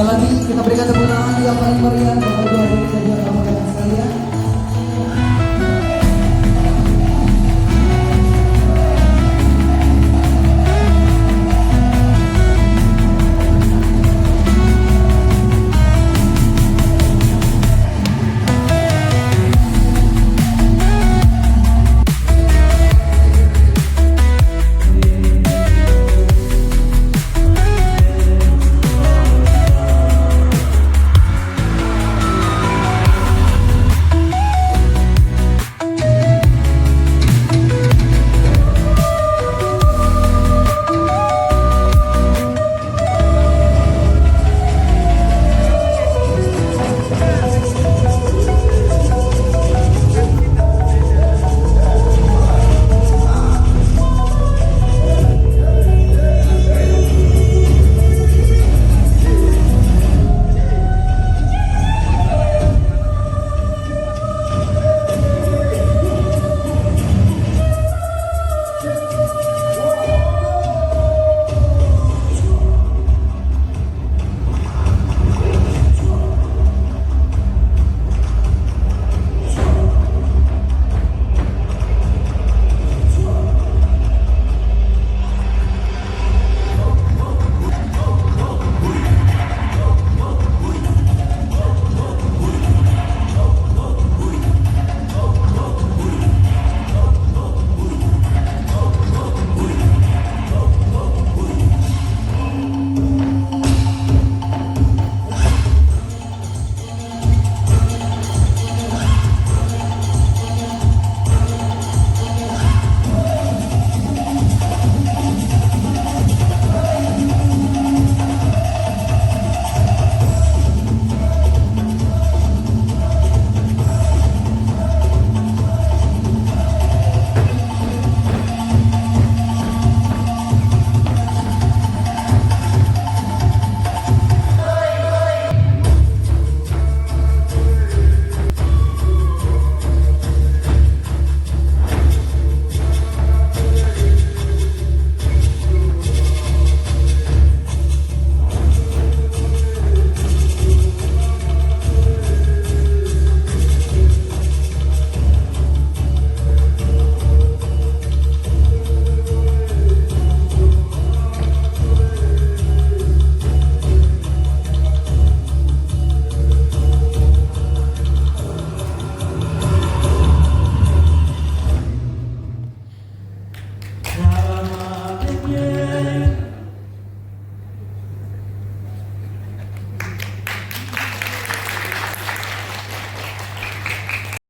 lagi kita berikan tepuk tangan yang paling meriah bagi adik saja kawan-kawan sekalian.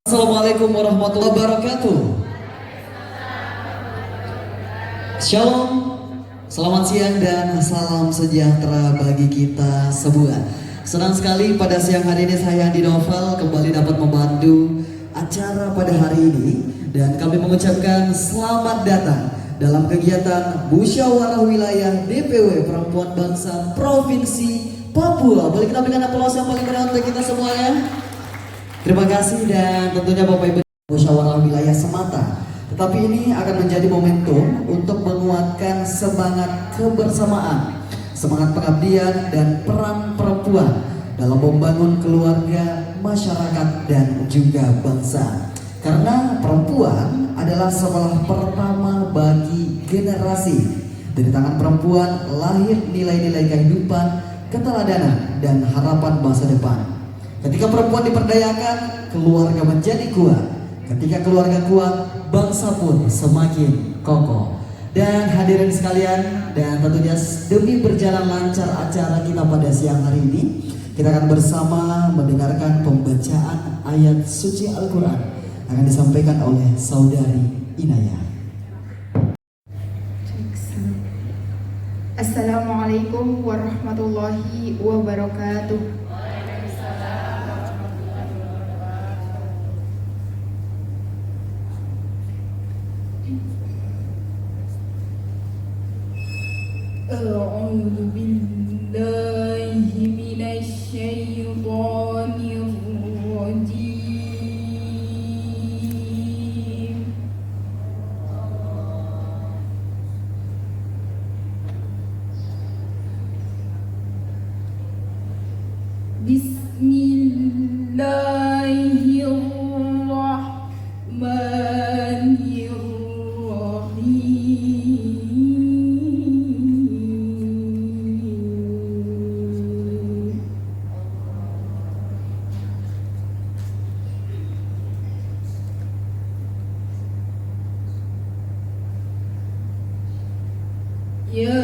Assalamualaikum warahmatullahi wabarakatuh. Shalom, selamat siang dan salam sejahtera bagi kita semua. Senang sekali pada siang hari ini saya Andi Novel kembali dapat membantu acara pada hari ini. Dan kami mengucapkan selamat datang dalam kegiatan Musyawarah Wilayah DPW Perempuan Bangsa Provinsi Papua. Boleh kita berikan aplaus yang paling meriah untuk kita semuanya. Terima kasih dan tentunya Bapak Ibu, musyawarah wilayah semata, tetapi ini akan menjadi momentum untuk menguatkan semangat kebersamaan, semangat pengabdian dan peran perempuan dalam membangun keluarga, masyarakat dan juga bangsa. Karena perempuan adalah sekolah pertama bagi generasi. Dari tangan perempuan lahir nilai-nilai kehidupan, keteladanan dan harapan masa depan. Ketika perempuan diperdayakan, keluarga menjadi kuat. Ketika keluarga kuat, bangsa pun semakin kokoh. Dan hadirin sekalian, dan tentunya demi berjalan lancar acara kita pada siang hari ini, kita akan bersama mendengarkan pembacaan ayat suci Al-Quran akan disampaikan oleh Saudari Inayah. Assalamualaikum warahmatullahi wabarakatuh. أعوذ بالله من الشيطان الرجيم. Bismillahirrahmanirrahim. Ya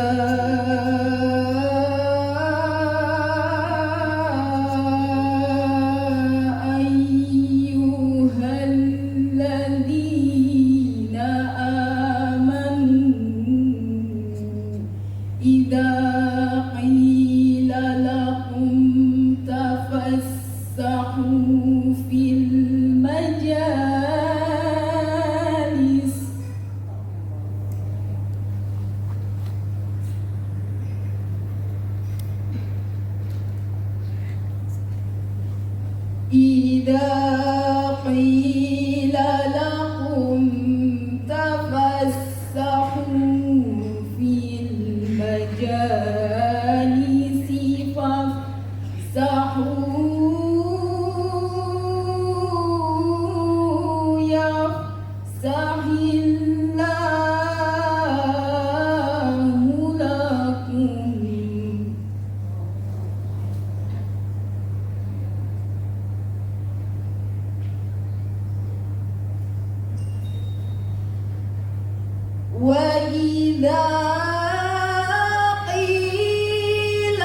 ayyuhalladzina amanu idza qila lakum tafassahu fil majalis إذا قيل لكم تفسحوا في المجالس فافسحوا يفسح الله لكم وإذا قيل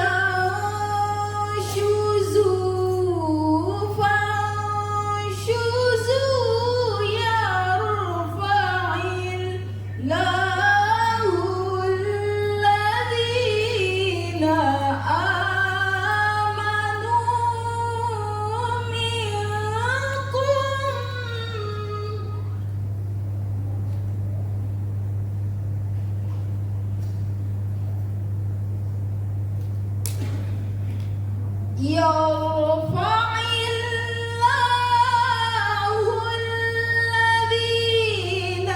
انشزوا فانشزوا يرفع الله الذين آمنوا منكم يرفع الله الذين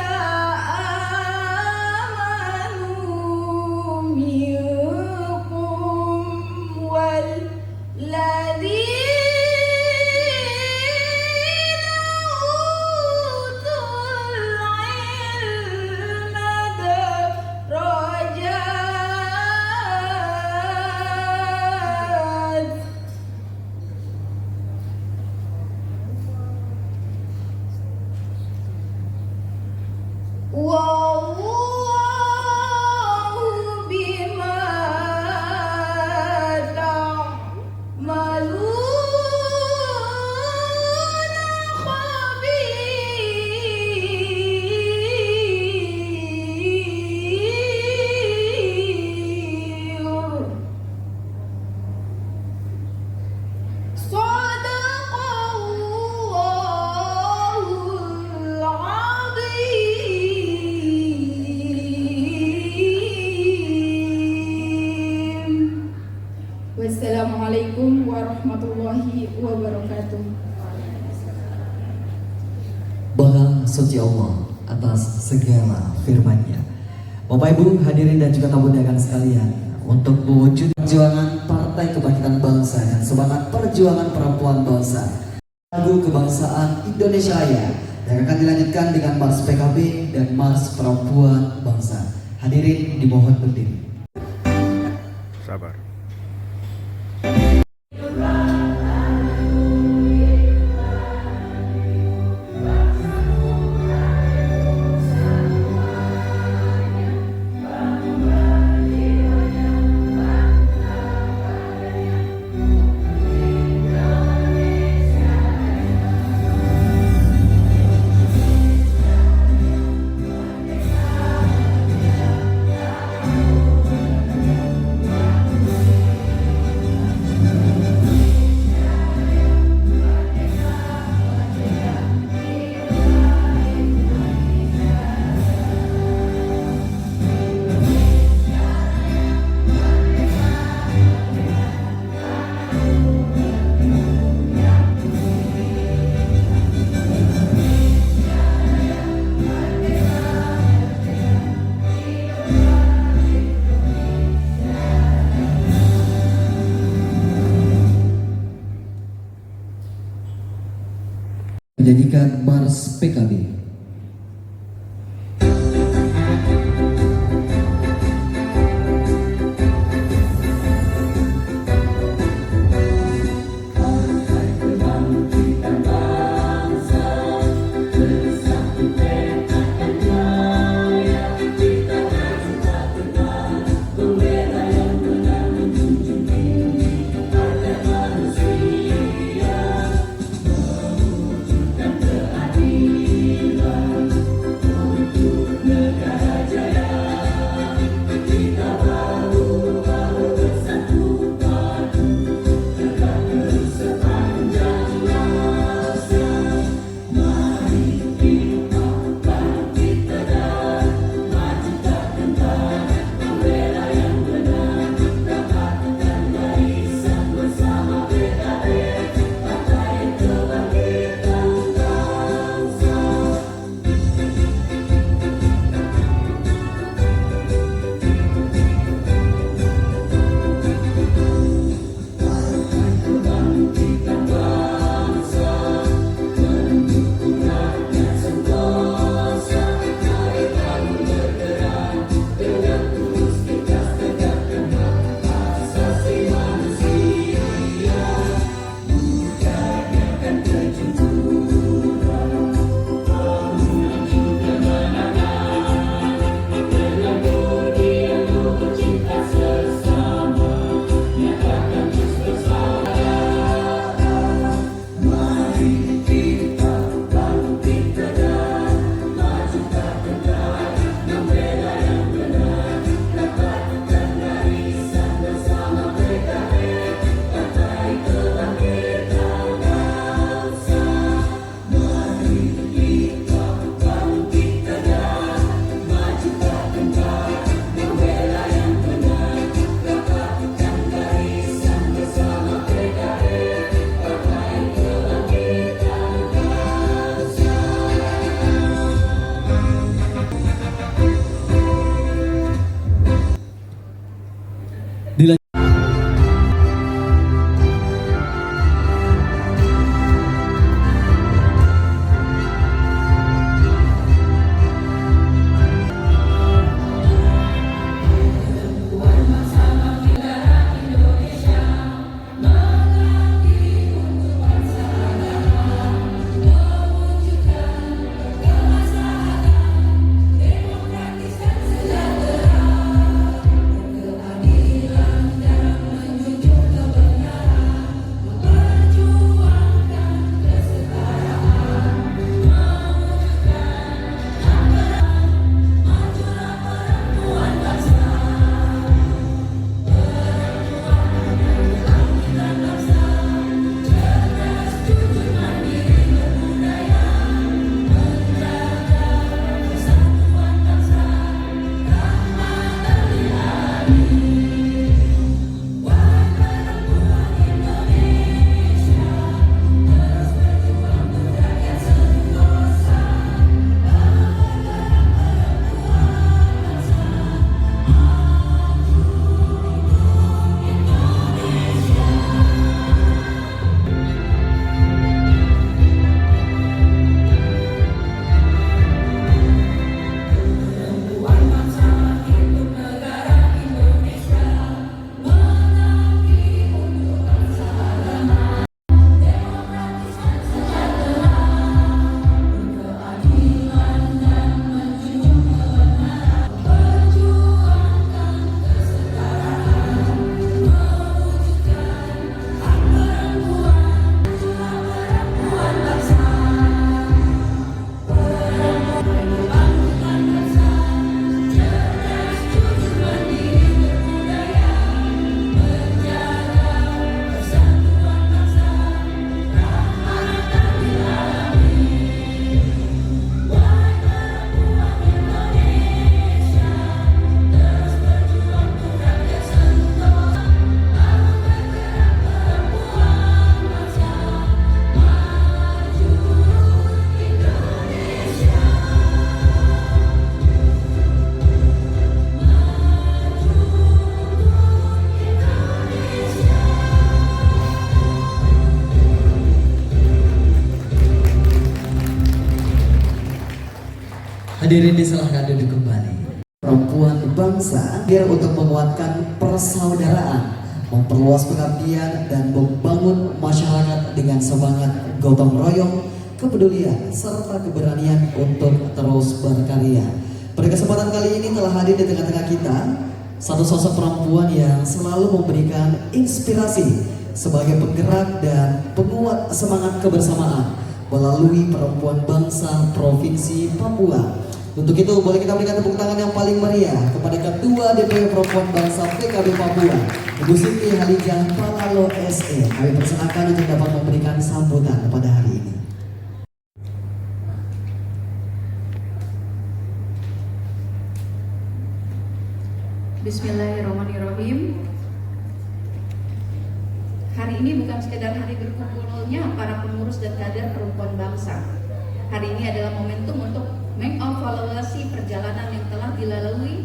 آمنوا منكم والذين أوتوا العلم درجات والله بما تعملون خبير صدق الله العظيم. Wassalamualaikum warahmatullahi wabarakatuh. Maha suci Allah atas segala firman-Nya. Bapak Ibu hadirin dan juga tamu undangan sekalian, untuk mewujud perjuangan Partai Kebangkitan Bangsa dan semangat perjuangan perempuan bangsa, lagu kebangsaan Indonesia Raya yang akan dilanjutkan dengan Mars PKB dan Mars Perempuan Bangsa. Hadirin dimohon berdiri. Sabar. menyanyikan Mars PKB. Keadilan Hadirin disilahkan duduk kembali. Perempuan bangsa hadir untuk menguatkan persaudaraan, memperluas pengabdian dan membangun masyarakat dengan semangat gotong royong, kepedulian serta keberanian untuk terus berkarya. Pada kesempatan kali ini telah hadir di tengah-tengah kita satu sosok perempuan yang selalu memberikan inspirasi sebagai penggerak dan penguat semangat kebersamaan melalui Perempuan Bangsa Provinsi Papua. Untuk itu boleh kita berikan tepuk tangan yang paling meriah kepada Ketua DPW Perempuan Bangsa PKB Papua, Ibu Siti Halijah Palalo SE. Kami persilakan untuk dapat memberikan sambutan pada hari ini. Bismillahirrahmanirrahim. Hari ini bukan sekedar hari berkumpulnya para pengurus dan kader perempuan bangsa. Hari ini adalah momentum untuk mengevaluasi perjalanan yang telah dilalui,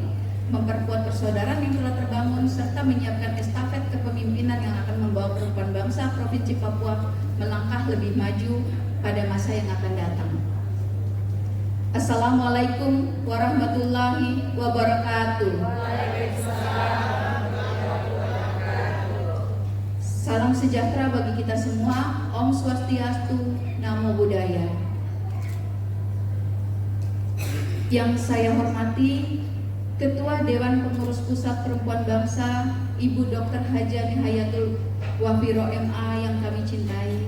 memperkuat persaudaraan yang telah terbangun, serta menyiapkan estafet kepemimpinan yang akan membawa perempuan bangsa Provinsi Papua melangkah lebih maju pada masa yang akan datang. Assalamualaikum warahmatullahi wabarakatuh. Salam sejahtera bagi kita semua. Om Swastiastu, Namo Buddhaya. Yang saya hormati Ketua Dewan Pengurus Pusat Perempuan Bangsa, Ibu Dr. Haja Nihayatul Wafiro MA yang kami cintai,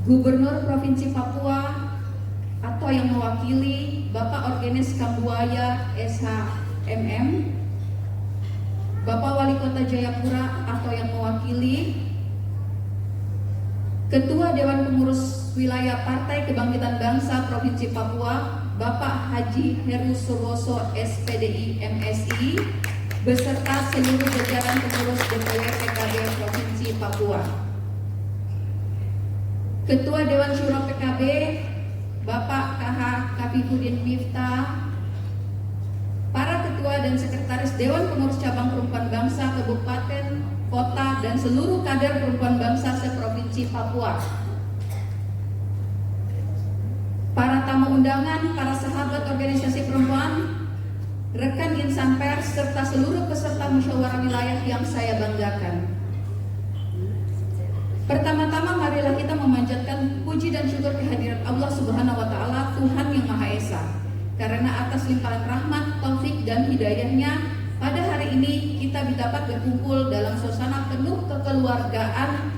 Gubernur Provinsi Papua atau yang mewakili Bapak Organis Kambuaya SHMM, Bapak Wali Kota Jayapura atau yang mewakili Ketua Dewan Pengurus Wilayah Partai Kebangkitan Bangsa Provinsi Papua, Bapak Haji Heru Suroso SPDI MSI, beserta seluruh jajaran pengurus DPW PKB Provinsi Papua. Ketua Dewan Syuro PKB, Bapak KH Kafifuddin Miftah, para ketua dan sekretaris Dewan Pengurus Cabang Perempuan Bangsa Kabupaten, Kota, dan seluruh kader perempuan bangsa seprovinsi Papua. Para tamu undangan, para sahabat organisasi perempuan, rekan insan pers, serta seluruh peserta musyawarah wilayah yang saya banggakan. Pertama-tama marilah kita memanjatkan puji dan syukur kehadirat Allah Subhanahu wa Ta'ala, Tuhan yang Maha Esa, karena atas limpahan rahmat, taufik, dan hidayahnya pada hari ini kita dapat berkumpul dalam suasana penuh kekeluargaan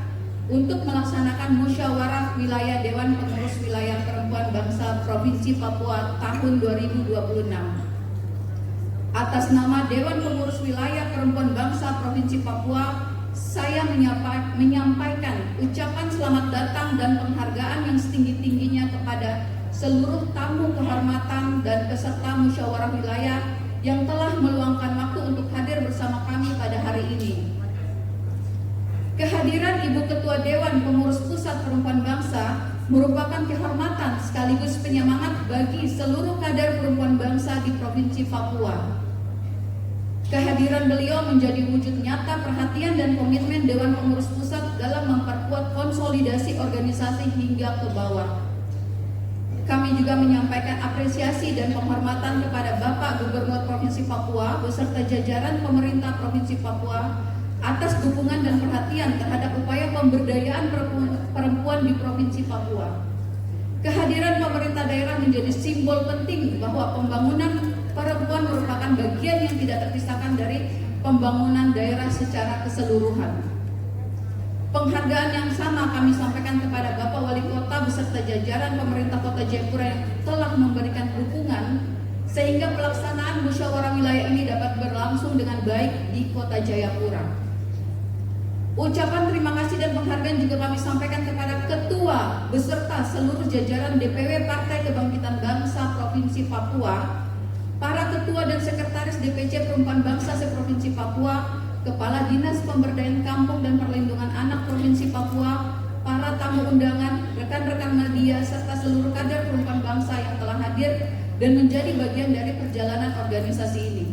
untuk melaksanakan musyawarah wilayah Dewan Pengurus Wilayah Perempuan Bangsa Provinsi Papua tahun 2026. Atas nama Dewan Pengurus Wilayah Perempuan Bangsa Provinsi Papua, saya menyampaikan ucapan selamat datang dan penghargaan yang setinggi-tingginya kepada seluruh tamu kehormatan dan peserta musyawarah wilayah yang telah meluangkan waktu untuk hadir bersama kami pada hari ini. Kehadiran Ibu Ketua Dewan Pengurus Pusat Perempuan Bangsa merupakan kehormatan sekaligus penyemangat bagi seluruh kader perempuan bangsa di Provinsi Papua. Kehadiran beliau menjadi wujud nyata perhatian dan komitmen Dewan Pengurus Pusat dalam memperkuat konsolidasi organisasi hingga ke bawah. Kami juga menyampaikan apresiasi dan penghormatan kepada Bapak Gubernur Provinsi Papua beserta jajaran pemerintah Provinsi Papua atas dukungan dan perhatian terhadap upaya pemberdayaan perempuan di Provinsi Papua. Kehadiran pemerintah daerah menjadi simbol penting bahwa pembangunan perempuan merupakan bagian yang tidak terpisahkan dari pembangunan daerah secara keseluruhan. Penghargaan yang sama kami sampaikan kepada Bapak Wali Kota beserta jajaran pemerintah Kota Jayapura yang telah memberikan dukungan sehingga pelaksanaan musyawarah wilayah ini dapat berlangsung dengan baik di Kota Jayapura. Ucapan terima kasih dan penghargaan juga kami sampaikan kepada Ketua beserta seluruh jajaran DPW Partai Kebangkitan Bangsa Provinsi Papua, para Ketua dan Sekretaris DPC Perempuan Bangsa se-Provinsi Papua, Kepala Dinas Pemberdayaan Kampung dan Perlindungan Anak Provinsi Papua, para tamu undangan, rekan-rekan media, serta seluruh kader perempuan bangsa yang telah hadir dan menjadi bagian dari perjalanan organisasi ini.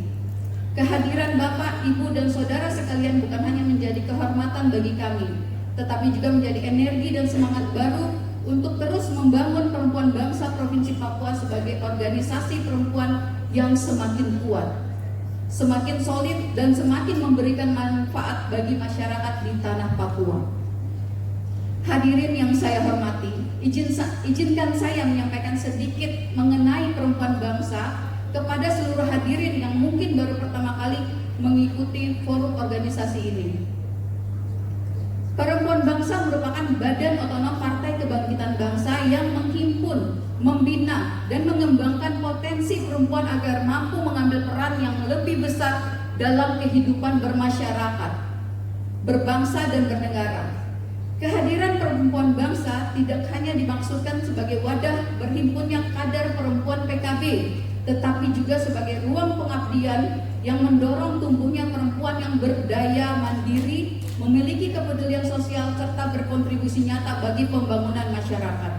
Kehadiran Bapak, Ibu, dan Saudara sekalian bukan hanya menjadi kehormatan bagi kami, tetapi juga menjadi energi dan semangat baru untuk terus membangun perempuan bangsa Provinsi Papua sebagai organisasi perempuan yang semakin kuat, semakin solid, dan semakin memberikan manfaat bagi masyarakat di tanah Papua. Hadirin yang saya hormati, izinkan saya menyampaikan sedikit mengenai perempuan bangsa kepada seluruh hadirin yang mungkin baru pertama kali mengikuti forum organisasi ini. Perempuan Bangsa merupakan badan otonom Partai Kebangkitan Bangsa yang menghimpun, membina, dan mengembangkan potensi perempuan agar mampu mengambil peran yang lebih besar dalam kehidupan bermasyarakat, berbangsa, dan bernegara. Kehadiran perempuan bangsa tidak hanya dimaksudkan sebagai wadah berhimpunnya kader perempuan PKB, tetapi juga sebagai ruang pengabdian yang mendorong tumbuhnya perempuan yang berdaya mandiri, memiliki kepedulian sosial, serta berkontribusi nyata bagi pembangunan masyarakat.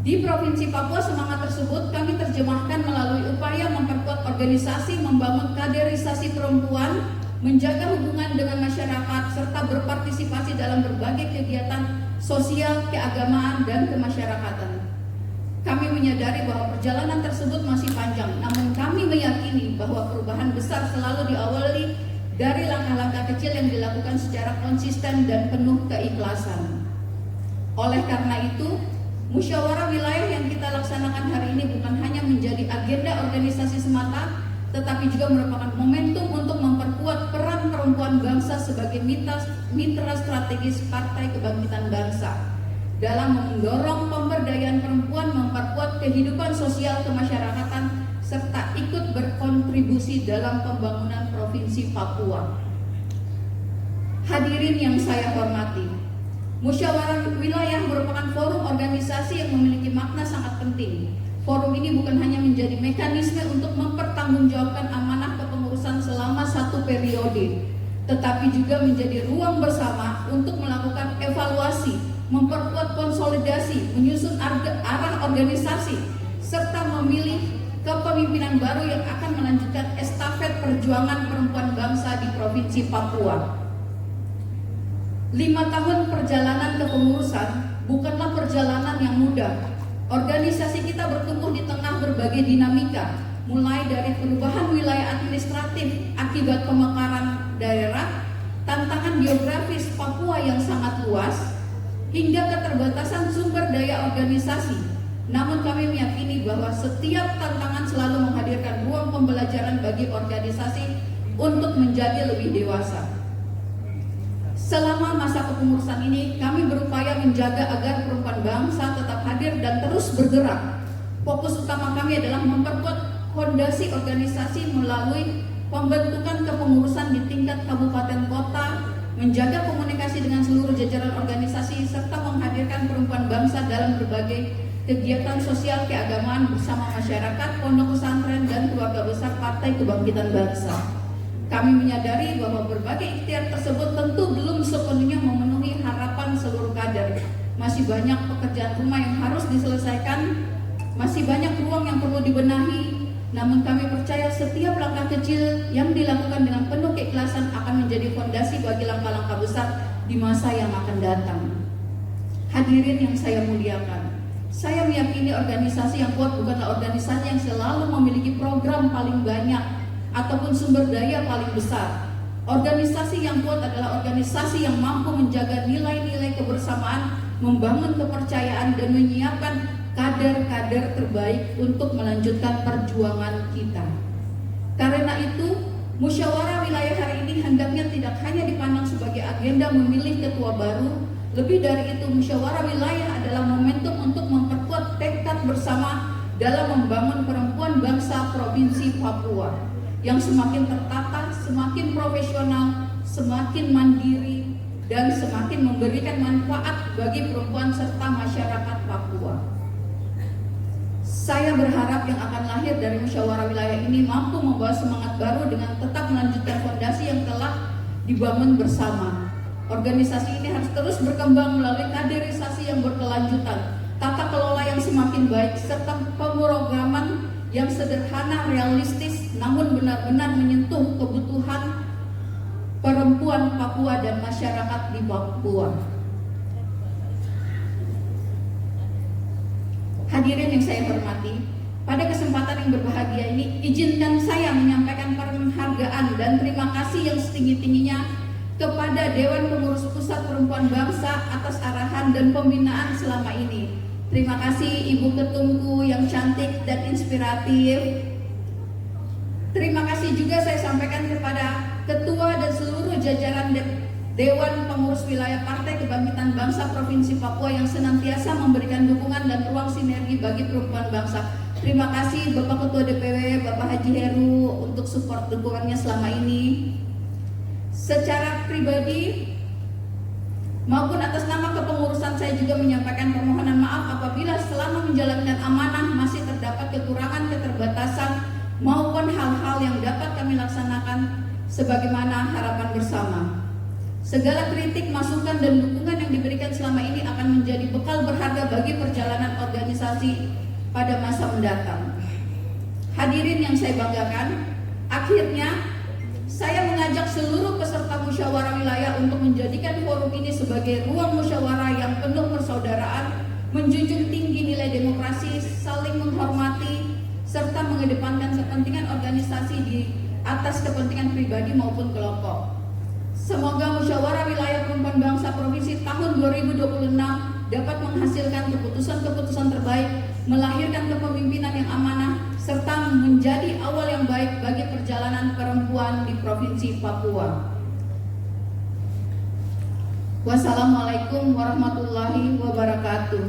Di Provinsi Papua, semangat tersebut kami terjemahkan melalui upaya memperkuat organisasi, membangun kaderisasi perempuan, menjaga hubungan dengan masyarakat, serta berpartisipasi dalam berbagai kegiatan sosial, keagamaan, dan kemasyarakatan. Kami menyadari bahwa perjalanan tersebut masih panjang, namun kami meyakini bahwa perubahan besar selalu diawali dari langkah-langkah kecil yang dilakukan secara konsisten dan penuh keikhlasan. Oleh karena itu, musyawarah wilayah yang kita laksanakan hari ini bukan hanya menjadi agenda organisasi semata, tetapi juga merupakan momentum untuk memperkuat peran perempuan bangsa sebagai mitra strategis Partai Kebangkitan Bangsa dalam mendorong pemberdayaan perempuan, memperkuat kehidupan sosial kemasyarakatan, serta ikut berkontribusi dalam pembangunan Provinsi Papua. Hadirin yang saya hormati, musyawarah wilayah merupakan forum organisasi yang memiliki makna sangat penting. Forum ini bukan hanya menjadi mekanisme untuk mempertanggungjawabkan amanah kepengurusan selama 1 periode, tetapi juga menjadi ruang bersama untuk melakukan evaluasi, memperkuat konsolidasi, menyusun arah organisasi, serta memilih kepemimpinan baru yang akan melanjutkan estafet perjuangan perempuan bangsa di Provinsi Papua. 5 tahun perjalanan kepengurusan bukanlah perjalanan yang mudah. Organisasi kita bertumbuh di tengah berbagai dinamika, mulai dari perubahan wilayah administratif akibat pemekaran daerah, tantangan geografis Papua yang sangat luas, hingga keterbatasan sumber daya organisasi. Namun kami meyakini bahwa setiap tantangan selalu menghadirkan ruang pembelajaran bagi organisasi untuk menjadi lebih dewasa. Selama masa kepengurusan ini, kami berupaya menjaga agar perempuan bangsa tetap hadir dan terus bergerak. Fokus utama kami adalah memperkuat fondasi organisasi melalui pembentukan kepengurusan di tingkat kabupaten kota, menjaga komunikasi dengan seluruh jajaran organisasi, serta menghadirkan perempuan bangsa dalam berbagai kegiatan sosial keagamaan bersama masyarakat, pondok pesantren, dan keluarga besar Partai Kebangkitan Bangsa. Kami menyadari bahwa berbagai ikhtiar tersebut tentu belum sepenuhnya memenuhi harapan seluruh kader. Masih banyak pekerjaan rumah yang harus diselesaikan, masih banyak ruang yang perlu dibenahi. Namun kami percaya setiap langkah kecil yang dilakukan dengan penuh keikhlasan akan menjadi fondasi bagi langkah-langkah besar di masa yang akan datang. Hadirin yang saya muliakan, saya meyakini organisasi yang kuat bukanlah organisasi yang selalu memiliki program paling banyak ataupun sumber daya paling besar. Organisasi yang kuat adalah organisasi yang mampu menjaga nilai-nilai kebersamaan, membangun kepercayaan, dan menyiapkan kader-kader terbaik untuk melanjutkan perjuangan kita. Karena itu, musyawarah wilayah hari ini hendaknya tidak hanya dipandang sebagai agenda memilih ketua baru. Lebih dari itu, musyawarah wilayah adalah momentum untuk memperkuat tekad bersama dalam membangun perempuan bangsa Provinsi Papua yang semakin tertata, semakin profesional, semakin mandiri, dan semakin memberikan manfaat bagi perempuan serta masyarakat Papua. Saya berharap yang akan lahir dari musyawarah wilayah ini mampu membawa semangat baru dengan tetap melanjutkan fondasi yang telah dibangun bersama. Organisasi ini harus terus berkembang melalui kaderisasi yang berkelanjutan, tata kelola yang semakin baik, serta pemrograman yang sederhana, realistis, namun benar-benar menyentuh kebutuhan perempuan Papua dan masyarakat di Papua. Hadirin yang saya hormati, pada kesempatan yang berbahagia ini, izinkan saya menyampaikan penghargaan dan terima kasih yang setinggi-tingginya kepada Dewan Pengurus Pusat Perempuan Bangsa atas arahan dan pembinaan selama ini. Terima kasih Ibu Ketumku yang cantik dan inspiratif. Terima kasih juga saya sampaikan kepada Ketua dan seluruh jajaran Dewan Pengurus Wilayah Partai Kebangkitan Bangsa Provinsi Papua yang senantiasa memberikan dukungan dan ruang sinergi bagi perempuan bangsa. Terima kasih Bapak Ketua DPW, Bapak Haji Heru untuk support dukungannya selama ini. Secara pribadi maupun atas nama kepengurusan saya juga menyampaikan permohonan maaf apabila selama menjalankan amanah masih terdapat kekurangan, keterbatasan maupun hal-hal yang dapat kami laksanakan sebagaimana harapan bersama. Segala kritik, masukan, dan dukungan yang diberikan selama ini akan menjadi bekal berharga bagi perjalanan organisasi pada masa mendatang. Hadirin yang saya banggakan, akhirnya saya mengajak seluruh peserta musyawarah wilayah untuk menjadikan forum ini sebagai ruang musyawarah yang penuh persaudaraan, menjunjung tinggi nilai demokrasi, saling menghormati, serta mengedepankan kepentingan organisasi di atas kepentingan pribadi maupun kelompok. Semoga musyawarah wilayah perempuan bangsa provinsi tahun 2026 dapat menghasilkan keputusan-keputusan terbaik, melahirkan kepemimpinan yang amanah, serta menjadi awal yang baik bagi perjalanan perempuan di Provinsi Papua. Wassalamualaikum warahmatullahi wabarakatuh.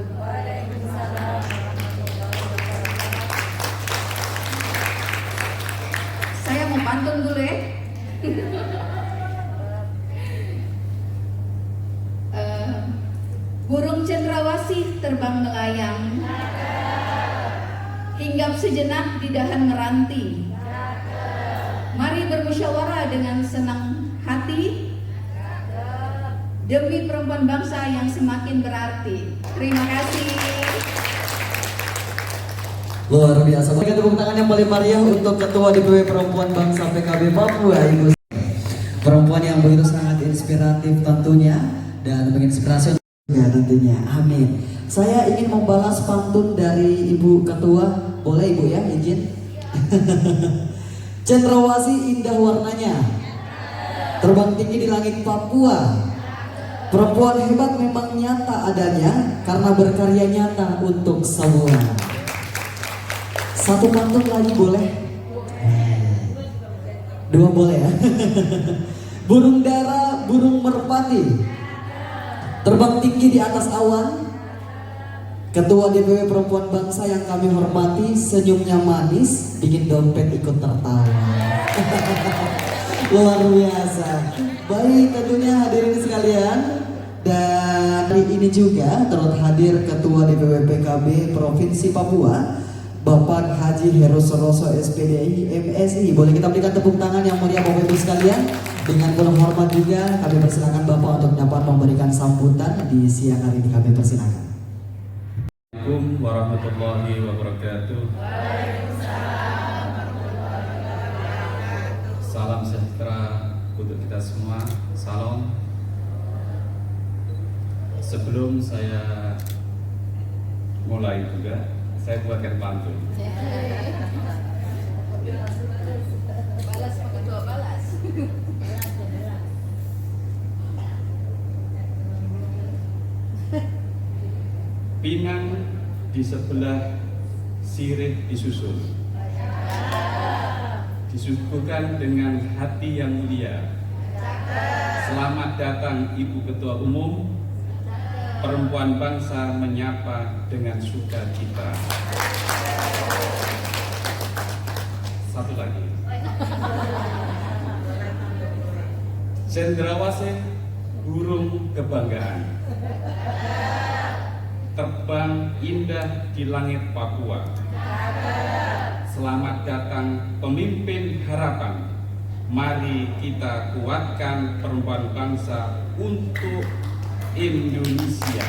Saya mau pantun dulu ya. Burung cendrawasih terbang melayang, hinggap sejenak di dahan meranti. Mari bermusyawarah dengan senang hati demi perempuan bangsa yang semakin berarti. Terima kasih. Luar biasa. Berikan tepuk tangan yang paling meriah untuk Ketua DPW Perempuan Bangsa PKB Papua, Ibu. Perempuan yang begitu sangat inspiratif tentunya dan menginspirasi ya tentunya. Amin. Saya ingin membalas pantun dari Ibu Ketua. Boleh Ibu ya, izin? Cendrawasih indah warnanya, terbang tinggi di langit Papua. Perempuan hebat memang nyata adanya, karena berkarya nyata untuk semua. Satu pantun lagi boleh? Dua boleh ya? Burung dara, burung merpati, terbang tinggi di atas awan. Ketua DPW Perempuan Bangsa yang kami hormati, senyumnya manis, bikin dompet ikut tertawa. Luar biasa. Baik, tentunya hadirin sekalian, dan hari ini juga turut hadir Ketua DPW PKB Provinsi Papua, Bapak Haji Heru Soroso SPDI MSI. Boleh kita berikan tepuk tangan yang meriah Bapak Ibu sekalian. Dengan penuh hormat juga kami persilakan Bapak untuk dapat memberikan sambutan di siang hari ini. Kami persilakan. Assalamualaikum warahmatullahi wabarakatuh. Salam sejahtera untuk kita semua. Salam. Sebelum saya mulai juga, saya buatkan pantun. Balas Pak Ketua, balas. Pinang di sebelah sirih disusul, disuguhkan dengan hati yang mulia. Selamat datang Ibu Ketua Umum. Perempuan bangsa menyapa dengan sukacita. Satu lagi. Cendrawasih burung kebanggaan, terbang indah di langit Papua. Selamat datang pemimpin harapan. Mari kita kuatkan perempuan bangsa untuk Indonesia.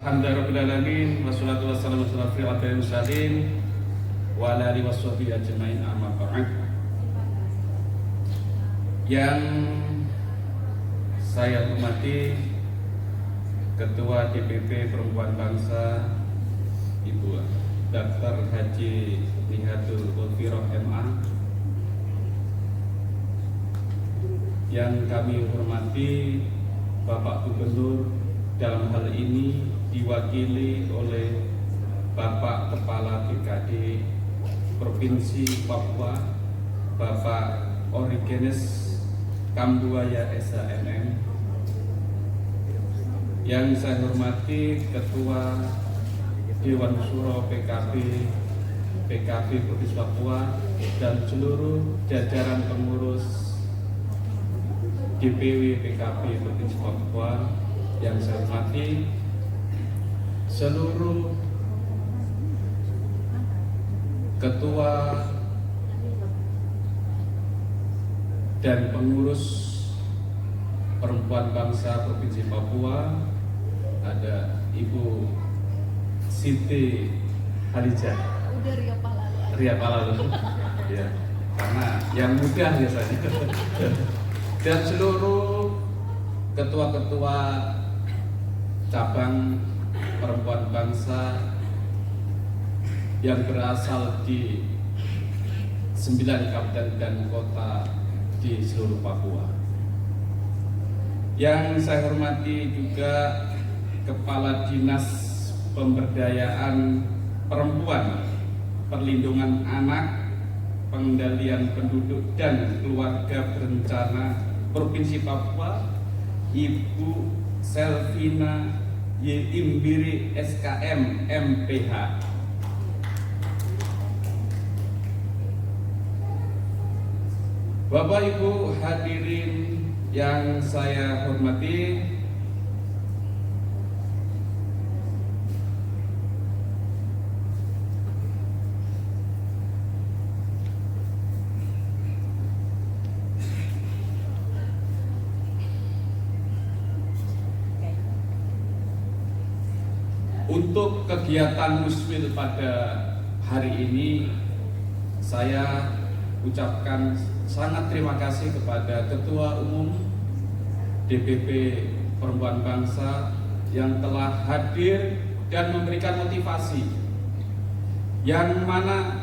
Alhamdulillahirrahmanirrahim. Wassalatu wassalamu ala asyrofil mursalin wa ala alihi washabihi ajmain, amma ba'd. Yang saya hormati Ketua DPP Perempuan Bangsa Ibu Dr. Haji Nihatul Ulfiroh MA, yang kami hormati Bapak Gubernur, dalam hal ini diwakili oleh Bapak Kepala BKD Provinsi Papua, Bapak Origenes Kambuaya SHMM, yang saya hormati Ketua Dewan Syuro PKB Provinsi Papua dan seluruh jajaran pengurus DPW PKB Provinsi Papua, yang saya hormati seluruh ketua dan pengurus Perempuan Bangsa Provinsi Papua. Ada Ibu Siti Halijah Ria Palalu ya, karena yang muda biasanya dan seluruh ketua-ketua cabang Perempuan Bangsa yang berasal di 9 kabupaten dan kota di seluruh Papua. Yang saya hormati juga Kepala Dinas Pemberdayaan Perempuan, Perlindungan Anak, Pengendalian Penduduk dan Keluarga Berencana Provinsi Papua, Ibu Selvina Y. Imbiri SKM MPH. Bapak Ibu hadirin yang saya hormati, untuk kegiatan Muswil pada hari ini, saya ucapkan sangat terima kasih kepada Ketua Umum DPP Perempuan Bangsa yang telah hadir dan memberikan motivasi, yang mana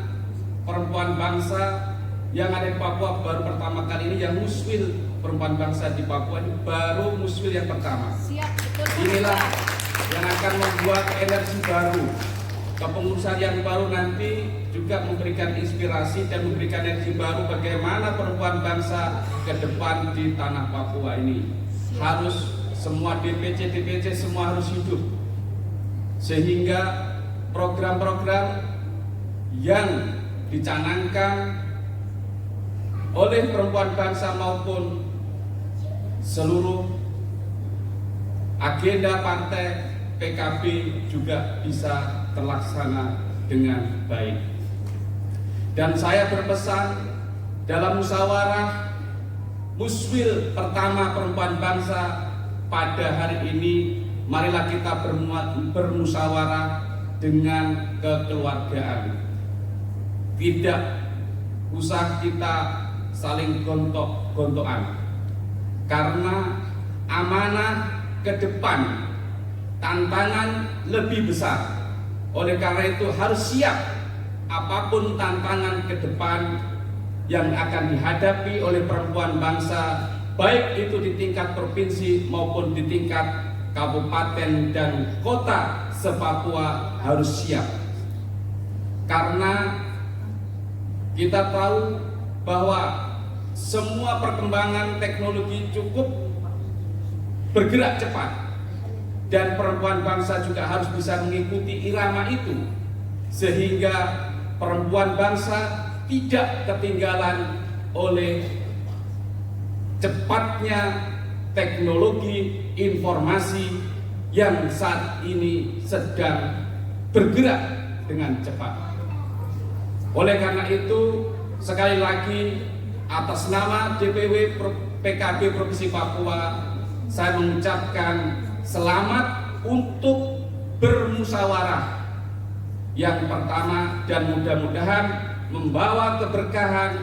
perempuan bangsa yang ada di Papua baru pertama kali ini, yang Muswil Perempuan Bangsa di Papua ini baru Muswil yang pertama. Inilah yang akan membuat energi baru, kepengurusan yang baru nanti juga memberikan inspirasi dan memberikan energi baru bagaimana perempuan bangsa ke depan di tanah Papua ini. Harus semua DPC semua harus hidup, sehingga program-program yang dicanangkan oleh perempuan bangsa maupun seluruh agenda partai PKB juga bisa terlaksana dengan baik. Dan saya berpesan dalam musyawarah Muswil pertama Perempuan Bangsa pada hari ini, marilah kita bermusyawarah dengan kekeluargaan. Tidak usah kita saling gontok-gontokan, karena amanah ke depan, tantangan lebih besar. Oleh karena itu harus siap apapun tantangan ke depan yang akan dihadapi oleh perempuan bangsa, baik itu di tingkat provinsi maupun di tingkat kabupaten dan kota se-Papua, harus siap. Karena kita tahu bahwa semua perkembangan teknologi cukup bergerak cepat, dan perempuan bangsa juga harus bisa mengikuti irama itu, sehingga perempuan bangsa tidak ketinggalan oleh cepatnya teknologi informasi yang saat ini sedang bergerak dengan cepat. Oleh karena itu, sekali lagi atas nama DPW PKB Provinsi Papua, saya mengucapkan selamat untuk bermusyawarah yang pertama, dan mudah-mudahan membawa keberkahan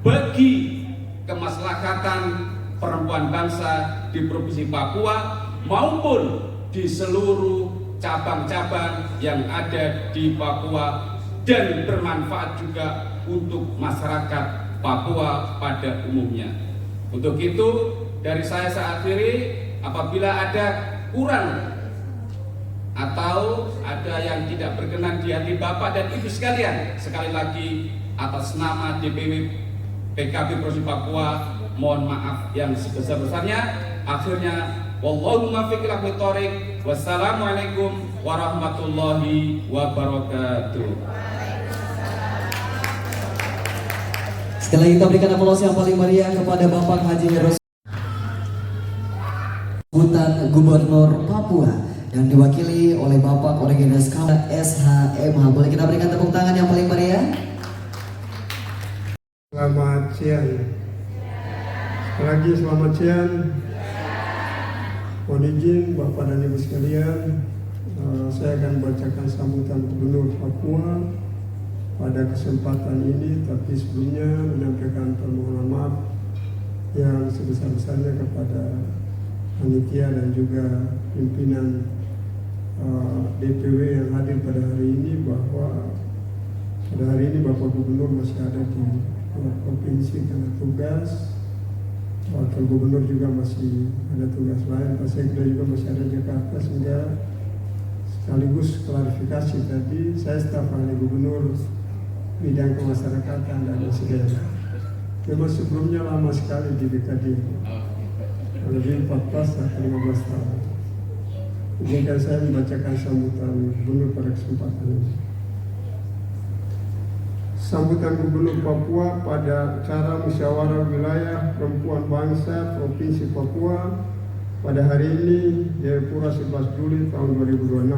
bagi kemaslahatan perempuan bangsa di Provinsi Papua maupun di seluruh cabang-cabang yang ada di Papua dan bermanfaat juga untuk masyarakat Papua pada umumnya. Untuk itu dari saya akhiri, apabila ada kurang atau ada yang tidak berkenan di hati Bapak dan Ibu sekalian, sekali lagi atas nama DPW PKB Provinsi Papua mohon maaf yang sebesar-besarnya. Akhirnya wallahu muwaffiq ila aqwamit thoriq. Wassalamualaikum warahmatullahi wabarakatuh. Sekali lagi kita berikan aplaus yang paling meriah kepada Bapak Haji Heros Hutan Gubernur Papua yang diwakili oleh Bapak Oreganis Kala SHMH. Boleh kita berikan tepuk tangan yang paling meriah? Selamat siang. Sekali lagi selamat siang. Mohon izin Bapak dan Ibu sekalian, saya akan bacakan sambutan Gubernur Papua pada kesempatan ini, tapi sebelumnya menyampaikan permohonan maaf yang sebesar-besarnya kepada panitia dan juga pimpinan DPW yang hadir pada hari ini, bahwa pada hari ini Bapak Gubernur masih ada di luar provinsi karena tugas. Wakil Gubernur juga masih ada tugas lain, Pak Sekda juga masih ada di Jakarta, sehingga sekaligus klarifikasi tadi, saya staf ahli Gubernur bidang kemasyarakatan dan SDM. Memang sebelumnya lama sekali di BKD, lebih 14 atau 15 tahun. Izinkan saya membacakan sambutan Gubernur pada kesempatan ini. Sambutan Gubernur Papua pada acara Musyawarah Wilayah Perempuan Bangsa Provinsi Papua pada hari ini, Jayapura 11 Juli tahun 2026.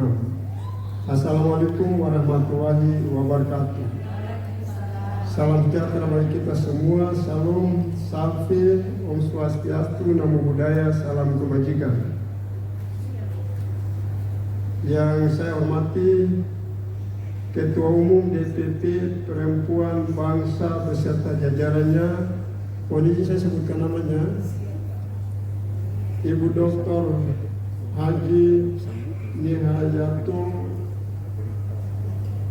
Assalamualaikum warahmatullahi wabarakatuh. Salam sejahtera bagi kita semua. Salam, safi, Om Swastiastu, Namo Buddhaya, salam kebajikan. Yang saya hormati Ketua Umum DPP Perempuan Bangsa beserta jajarannya, mohon izin saya sebutkan namanya, Ibu Dr. Haji Nihayatul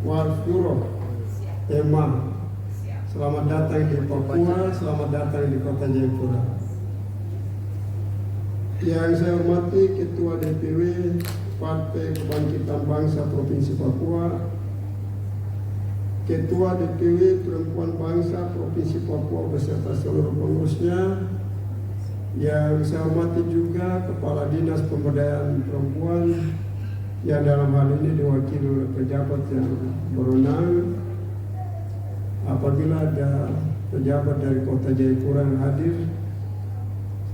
Warfuroh Ema. Selamat datang di Papua, selamat datang di Kota Jayapura. Yang saya hormati Ketua DPW Partai Kebangkitan Bangsa Provinsi Papua, Ketua DPW Perempuan Bangsa Provinsi Papua beserta seluruh pengurusnya. Yang saya hormati juga Kepala Dinas Pemberdayaan Perempuan yang dalam hal ini diwakili oleh pejabat yang berwenang. Apabila ada pejabat dari Kota Jayapura yang hadir,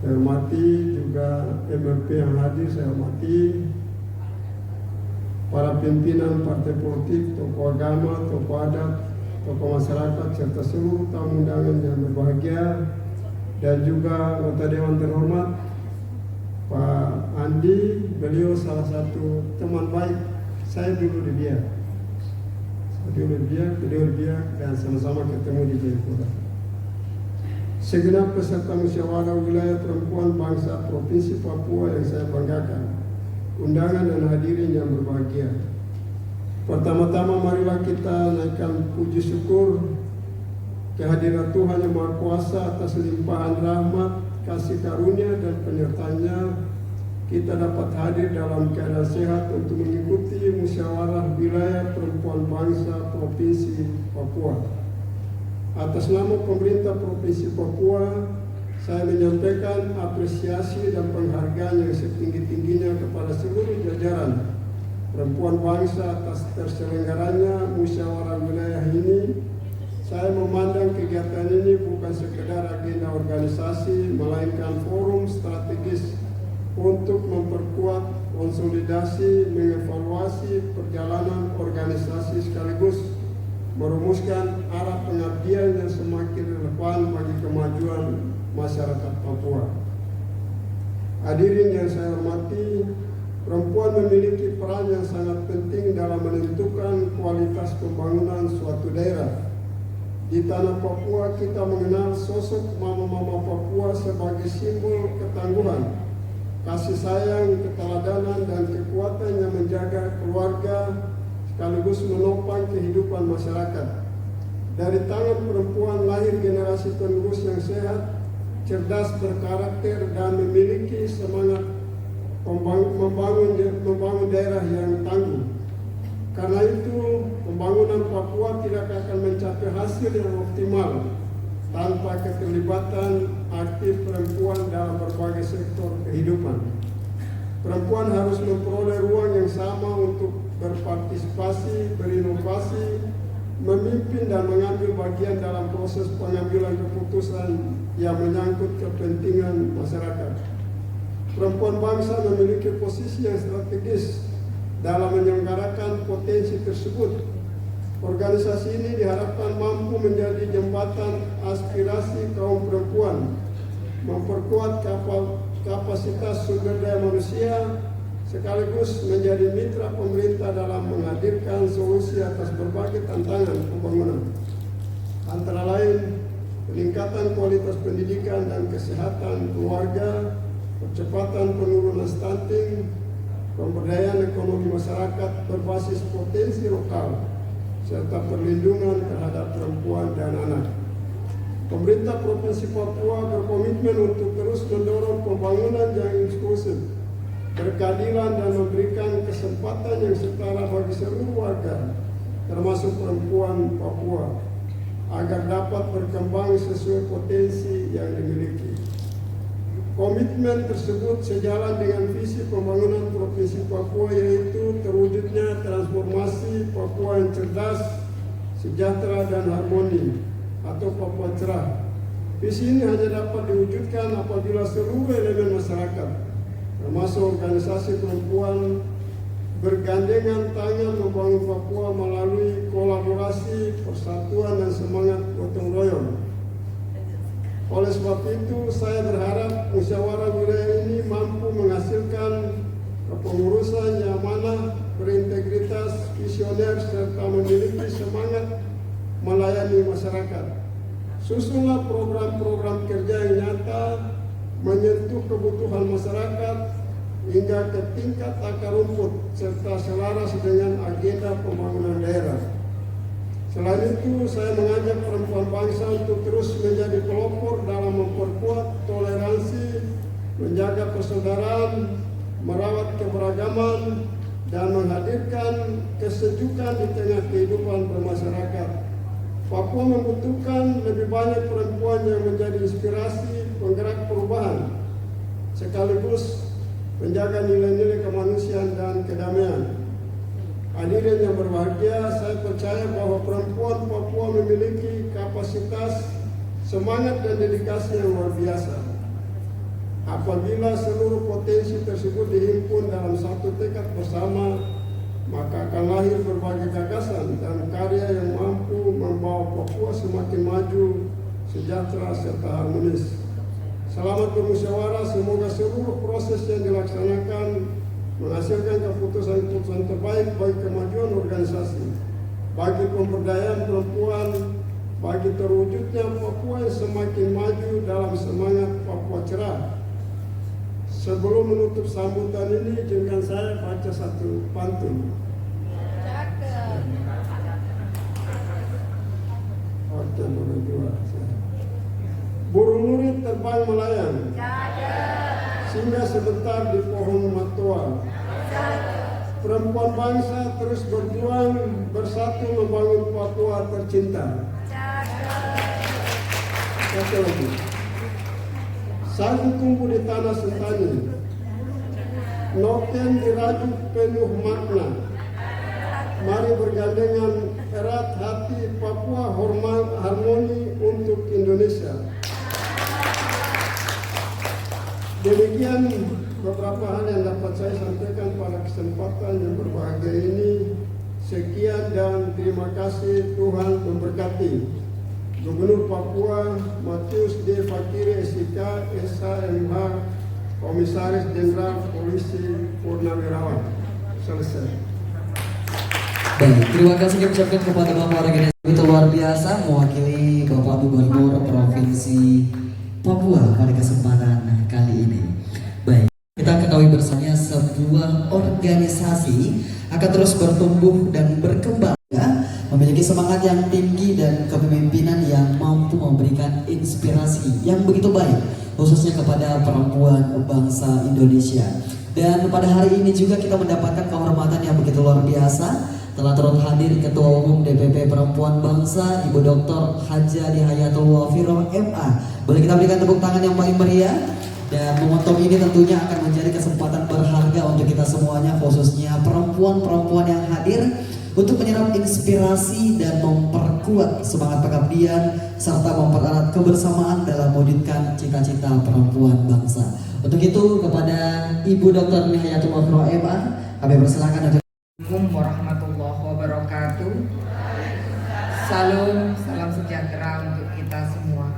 saya hormati juga MLP yang hadir, saya hormati para pimpinan partai politik, tokoh agama, tokoh adat, tokoh masyarakat, serta seluruh tamu undangan yang berbahagia, dan juga anggota Dewan terhormat Pak Andi. Beliau salah satu teman baik saya dulu di Biak. Beliau di Biak dan sama-sama ketemu di Jayapura. Segenap peserta musyawarah wilayah perempuan bangsa Provinsi Papua yang saya banggakan, undangan dan hadirin yang berbahagia. Pertama-tama marilah kita naikkan puji syukur kehadiran Tuhan Yang Maha Kuasa atas limpahan rahmat, kasih karunia dan penyertanya. Kita dapat hadir dalam keadaan sehat untuk mengikuti musyawarah wilayah perempuan bangsa Provinsi Papua. Atas nama pemerintah Provinsi Papua, saya menyampaikan apresiasi dan penghargaan yang setinggi-tingginya kepada seluruh jajaran perempuan bangsa atas terselenggaranya musyawarah wilayah ini. Saya memandang kegiatan ini bukan sekedar agenda organisasi, melainkan forum strategis untuk memperkuat, konsolidasi, mengevaluasi perjalanan organisasi sekaligus merumuskan arah pengabdian yang semakin relevan bagi kemajuan masyarakat Papua. Hadirin yang saya hormati, perempuan memiliki peran yang sangat penting dalam menentukan kualitas pembangunan suatu daerah. Di tanah Papua kita mengenal sosok mama-mama Papua sebagai simbol ketangguhan, kasih sayang, keteladanan, dan kekuatan yang menjaga keluarga sekaligus menopang kehidupan masyarakat. Dari tangan perempuan lahir generasi penerus yang sehat, cerdas, berkarakter, dan memiliki semangat membangun daerah yang tangguh. Karena itu, pembangunan Papua tidak akan mencapai hasil yang optimal tanpa keterlibatan aktif perempuan dalam berbagai sektor kehidupan. Perempuan harus memperoleh ruang yang sama untuk berpartisipasi, berinovasi, memimpin dan mengambil bagian dalam proses pengambilan keputusan yang menyangkut kepentingan masyarakat. Perempuan bangsa memiliki posisi yang strategis dalam menyelenggarakan potensi tersebut. Organisasi ini diharapkan mampu menjadi jembatan aspirasi kaum perempuan, memperkuat kapasitas sumber daya manusia, sekaligus menjadi mitra pemerintah dalam menghadirkan solusi atas berbagai tantangan pembangunan. Antara lain, peningkatan kualitas pendidikan dan kesehatan keluarga, percepatan penurunan stunting, pemberdayaan ekonomi masyarakat berbasis potensi lokal, serta perlindungan terhadap perempuan dan anak. Pemerintah Provinsi Papua berkomitmen untuk terus mendorong pembangunan yang inklusif, berkeadilan, dan memberikan kesempatan yang setara bagi seluruh warga, termasuk perempuan Papua, agar dapat berkembang sesuai potensi yang dimiliki. Komitmen tersebut sejalan dengan visi pembangunan Provinsi Papua, yaitu terwujudnya transformasi Papua yang cerdas, sejahtera, dan harmoni, atau Papua Cerah. Visi ini hanya dapat diwujudkan apabila seluruh elemen masyarakat, termasuk organisasi perempuan, bergandengan tangan membangun Papua melalui kolaborasi, persatuan, dan semangat gotong royong. Oleh sebab itu, saya berharap musyawarah wilayah ini mampu menghasilkan kepengurusan yang amanah, berintegritas, visioner, serta memiliki semangat melayani masyarakat. Susunlah program-program kerja yang nyata, menyentuh kebutuhan masyarakat hingga ke tingkat akar rumput, serta selaras dengan agenda pembangunan daerah. Selain itu, saya mengajak perempuan bangsa untuk terus menjadi pelopor dalam memperkuat toleransi, menjaga persaudaraan, merawat keberagaman, dan menghadirkan kesejukan di tengah kehidupan bermasyarakat. Papua membutuhkan lebih banyak perempuan yang menjadi inspirasi, penggerak perubahan, sekaligus menjaga nilai-nilai kemanusiaan dan kedamaian. Hadirin yang berbahagia, saya percaya bahwa perempuan Papua memiliki kapasitas, semangat, dan dedikasi yang luar biasa. Apabila seluruh potensi tersebut dihimpun dalam satu tekad bersama, maka akan lahir berbagai gagasan dan karya yang mampu membawa Papua semakin maju, sejahtera, serta harmonis. Selamat bermusyawarah, semoga seluruh proses yang dilaksanakan menghasilkan keputusan-keputusan terbaik bagi kemajuan organisasi, bagi pemberdayaan perempuan, bagi terwujudnya Papua yang semakin maju dalam semangat Papua Cerah. Sebelum menutup sambutan ini, izinkan saya baca satu pantun. Oke, nomor 2. Burung nuri terbang melayang, singgah sebentar di pohon matoa. Perempuan bangsa terus berjuang, bersatu membangun Papua tercinta. Satu lagi. Sagu tumbuh di tanah sentani, noken dirajut penuh makna. Mari bergandengan erat hati Papua harmoni untuk Indonesia. Demikian beberapa hal yang dapat saya sampaikan pada kesempatan yang berbahagia ini. Sekian dan terima kasih, Tuhan memberkati. Gubernur Papua Matius D. Fakiri SIK, SHMH, Komisaris Jenderal Polisi Purnawirawan. Selesai. Baik, terima kasih kami ucapkan kepada Bapak organisasi itu luar biasa mewakili Bapak Gubernur Provinsi Papua pada kesempatan kali ini. Baik, kita ketahui bersama sebuah organisasi akan terus bertumbuh dan berkembang, ya, memiliki semangat yang tinggi dan kepemimpinan yang mampu memberikan inspirasi yang begitu baik khususnya kepada perempuan bangsa Indonesia. Dan pada hari ini juga kita mendapatkan kehormatan yang begitu luar biasa. Telah turut hadir Ketua Umum DPP Perempuan Bangsa Ibu Dr. Haja Hayatul Wafiroh MA. Boleh kita berikan tepuk tangan yang paling meriah. Dan momentum ini tentunya akan menjadi kesempatan berharga untuk kita semuanya, khususnya perempuan-perempuan yang hadir, untuk menyerap inspirasi dan memperkuat semangat pengabdian serta mempererat kebersamaan dalam mewujudkan cita-cita perempuan bangsa. Untuk itu kepada Ibu Dr. Hayatul Wafiroh MA, kami persilakan untuk Assalamualaikum warahmatullahi wabarakatuh. Salam sejahtera untuk kita semua.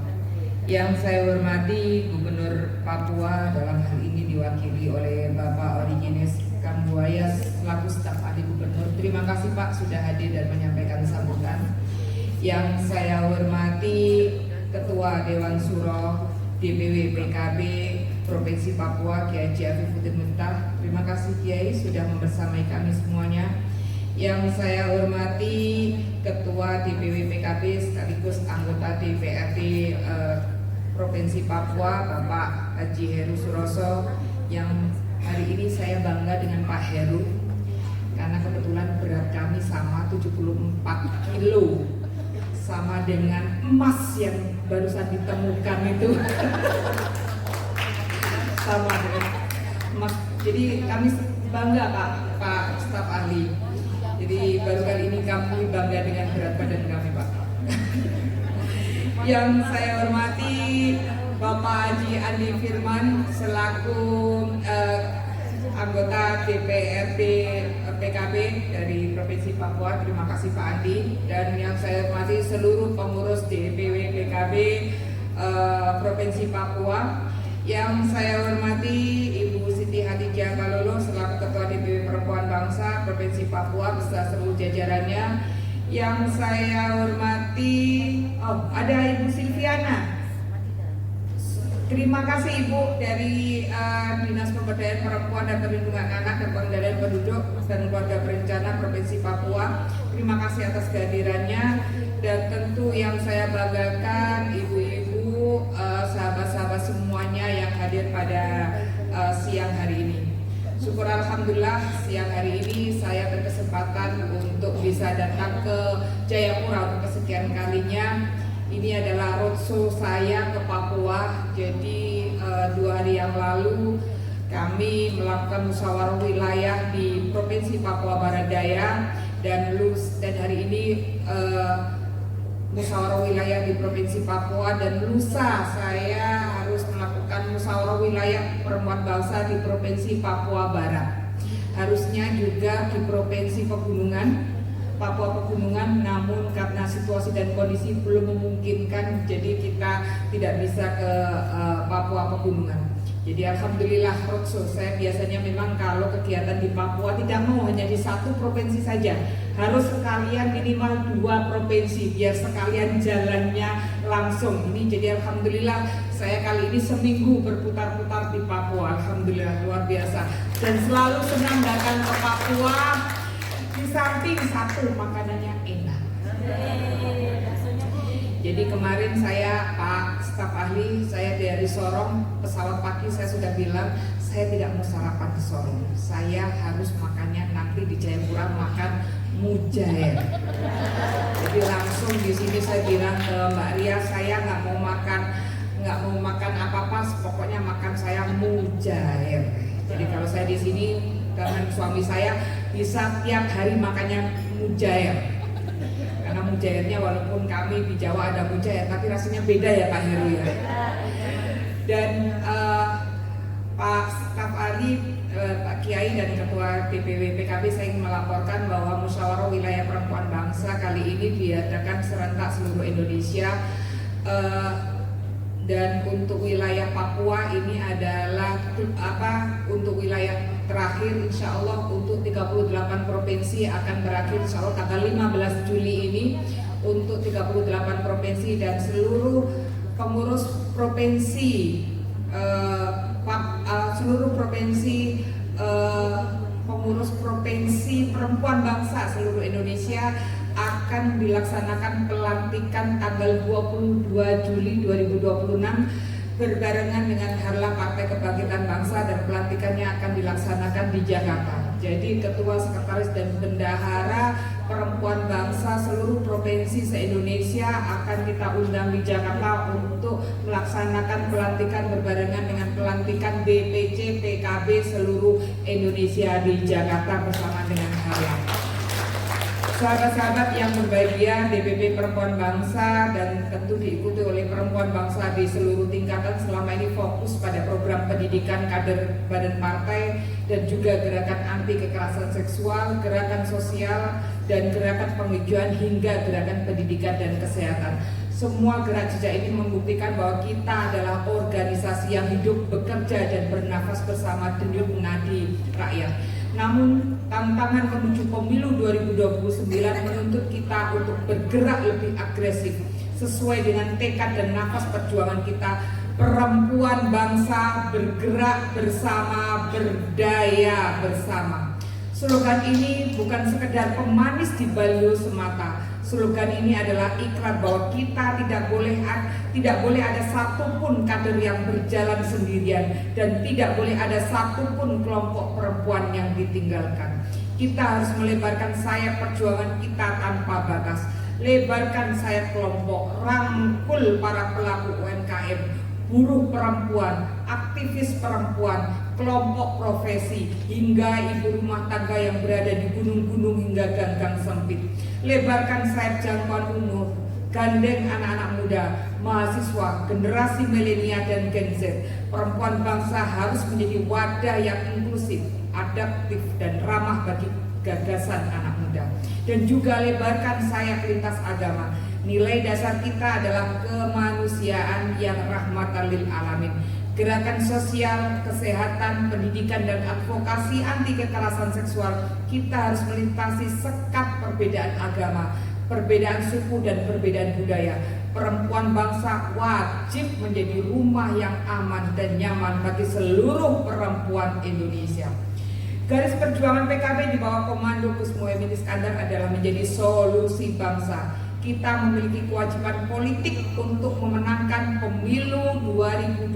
Yang saya hormati Gubernur Papua, dalam hal ini diwakili oleh Bapak Origines Kambuaya selaku staf ahli Gubernur. Terima kasih Pak sudah hadir dan menyampaikan sambutan. Yang saya hormati Ketua Dewan Suro DPW PKB Provinsi Papua Kiai Afifuddin Miftah. Terima kasih Kiai sudah membersamai kami semuanya. Yang saya hormati Ketua DPW PKB sekaligus anggota DPRD Provinsi Papua Bapak Haji Heru Suroso, yang hari ini saya bangga dengan Pak Heru karena kebetulan berat kami sama 74 kilo, sama dengan emas yang barusan ditemukan itu. Sama dengan emas. Jadi kami bangga Pak staf ahli. Jadi baru kali ini kami bangga dengan berat badan kami Pak. Yang saya hormati Bapak Haji Andi Firman selaku anggota DPRD PKB dari Provinsi Papua. Terima kasih Pak Andi. Dan yang saya hormati seluruh pengurus DPW PKB Provinsi Papua. Yang saya hormati Ibu Siti Hadijah Kalolo selaku Ketua DPW Perempuan Bangsa Provinsi Papua beserta seluruh jajarannya. Yang saya hormati ada Ibu Silviana. Terima kasih Ibu dari Dinas Pemberdayaan Perempuan dan Perlindungan Anak dan Pengendalian Penduduk dan Keluarga Berencana Provinsi Papua. Terima kasih atas kehadirannya. Dan tentu yang saya banggakan ibu-ibu, sahabat-sahabat semuanya yang hadir pada siang hari ini. Syukur alhamdulillah siang hari ini saya berkesempatan untuk bisa datang ke Jayapura untuk kesekian kalinya. Ini adalah roadshow saya ke Papua. Jadi 2 hari yang lalu kami melakukan musyawarah wilayah di Provinsi Papua Barat Daya dan hari ini musyawarah wilayah di Provinsi Papua, dan lusa saya harus melakukan musyawarah wilayah perempuan bangsa di Provinsi Papua Barat. Harusnya juga di Provinsi Papua Pegunungan, namun karena situasi dan kondisi belum memungkinkan, jadi kita tidak bisa ke Papua Pegunungan. Jadi alhamdulillah roadshow saya biasanya memang kalau kegiatan di Papua tidak mau hanya di satu provinsi saja, harus sekalian minimal 2 provinsi biar sekalian jalannya langsung. Ini jadi alhamdulillah saya kali ini seminggu berputar-putar di Papua, alhamdulillah luar biasa, dan selalu senang datang ke Papua. Di samping satu makanannya enak. Jadi kemarin saya Pak staf ahli, saya dari Sorong, pesawat pagi saya sudah bilang saya tidak mau sarapan di Sorong, saya harus makannya nanti di Jayapura, makan mujair. Jadi langsung di sini saya bilang ke Mbak Ria, saya nggak mau makan apa-apa, pokoknya makan saya mujair. Jadi kalau saya di sini dengan suami saya bisa tiap hari makannya mujair. Karena mujairnya walaupun kami di Jawa ada mujair, tapi rasanya beda ya Pak Heru ya. Dan Pak staf ahli, Pak Kiai dan Ketua DPW PKB, saya ingin melaporkan bahwa musyawarah wilayah perempuan bangsa kali ini diadakan serentak seluruh Indonesia. Dan untuk wilayah Papua ini adalah untuk wilayah terakhir, insya Allah untuk 38 provinsi akan berakhir insya Allah tanggal 15 Juli ini untuk 38 provinsi, dan seluruh pengurus provinsi pengurus provinsi perempuan bangsa seluruh Indonesia akan dilaksanakan pelantikan tanggal 22 Juli 2026 berbarengan dengan Harlah Partai Kebangkitan Bangsa, dan pelantikannya akan dilaksanakan di Jakarta. Jadi ketua, sekretaris, dan bendahara perempuan bangsa seluruh provinsi se-Indonesia akan kita undang di Jakarta untuk melaksanakan pelantikan berbarengan dengan pelantikan BPC PKB seluruh Indonesia di Jakarta bersama dengan Harlah. Sahabat-sahabat yang berbahagia, DPP Perempuan Bangsa dan tentu diikuti oleh perempuan bangsa di seluruh tingkatan selama ini fokus pada program pendidikan kader badan partai dan juga gerakan anti kekerasan seksual, gerakan sosial, dan gerakan penghijauan hingga gerakan pendidikan dan kesehatan. Semua gerak jejak ini membuktikan bahwa kita adalah organisasi yang hidup, bekerja, dan bernafas bersama denyut nadi rakyat. Namun tantangan menuju pemilu 2029 menuntut kita untuk bergerak lebih agresif sesuai dengan tekad dan nafas perjuangan kita. Perempuan bangsa bergerak bersama, berdaya bersama. Slogan ini bukan sekedar pemanis di baliho semata. Slogan ini adalah ikrar bahwa kita tidak boleh ada satupun kader yang berjalan sendirian, dan tidak boleh ada satupun kelompok perempuan yang ditinggalkan. Kita harus melebarkan sayap perjuangan kita tanpa batas. Lebarkan sayap kelompok, rangkul para pelaku UMKM, buruh perempuan, aktivis perempuan, kelompok profesi, hingga ibu rumah tangga yang berada di gunung-gunung hingga gang-gang sempit. Lebarkan sayap jangkauan umur, gandeng anak-anak muda, mahasiswa, generasi milenial dan Gen Z. Perempuan bangsa harus menjadi wadah yang inklusif, adaptif, dan ramah bagi gagasan anak muda. Dan juga lebarkan sayap lintas agama. Nilai dasar kita adalah kemanusiaan yang rahmatan lil alamin. Gerakan sosial, kesehatan, pendidikan, dan advokasi anti kekerasan seksual, kita harus melintasi sekat perbedaan agama, perbedaan suku, dan perbedaan budaya. Perempuan bangsa wajib menjadi rumah yang aman dan nyaman bagi seluruh perempuan Indonesia. Garis perjuangan PKB di bawah komando Gus Muhaimin Iskandar adalah menjadi solusi bangsa. Kita memiliki kewajiban politik untuk memenangkan pemilu 2029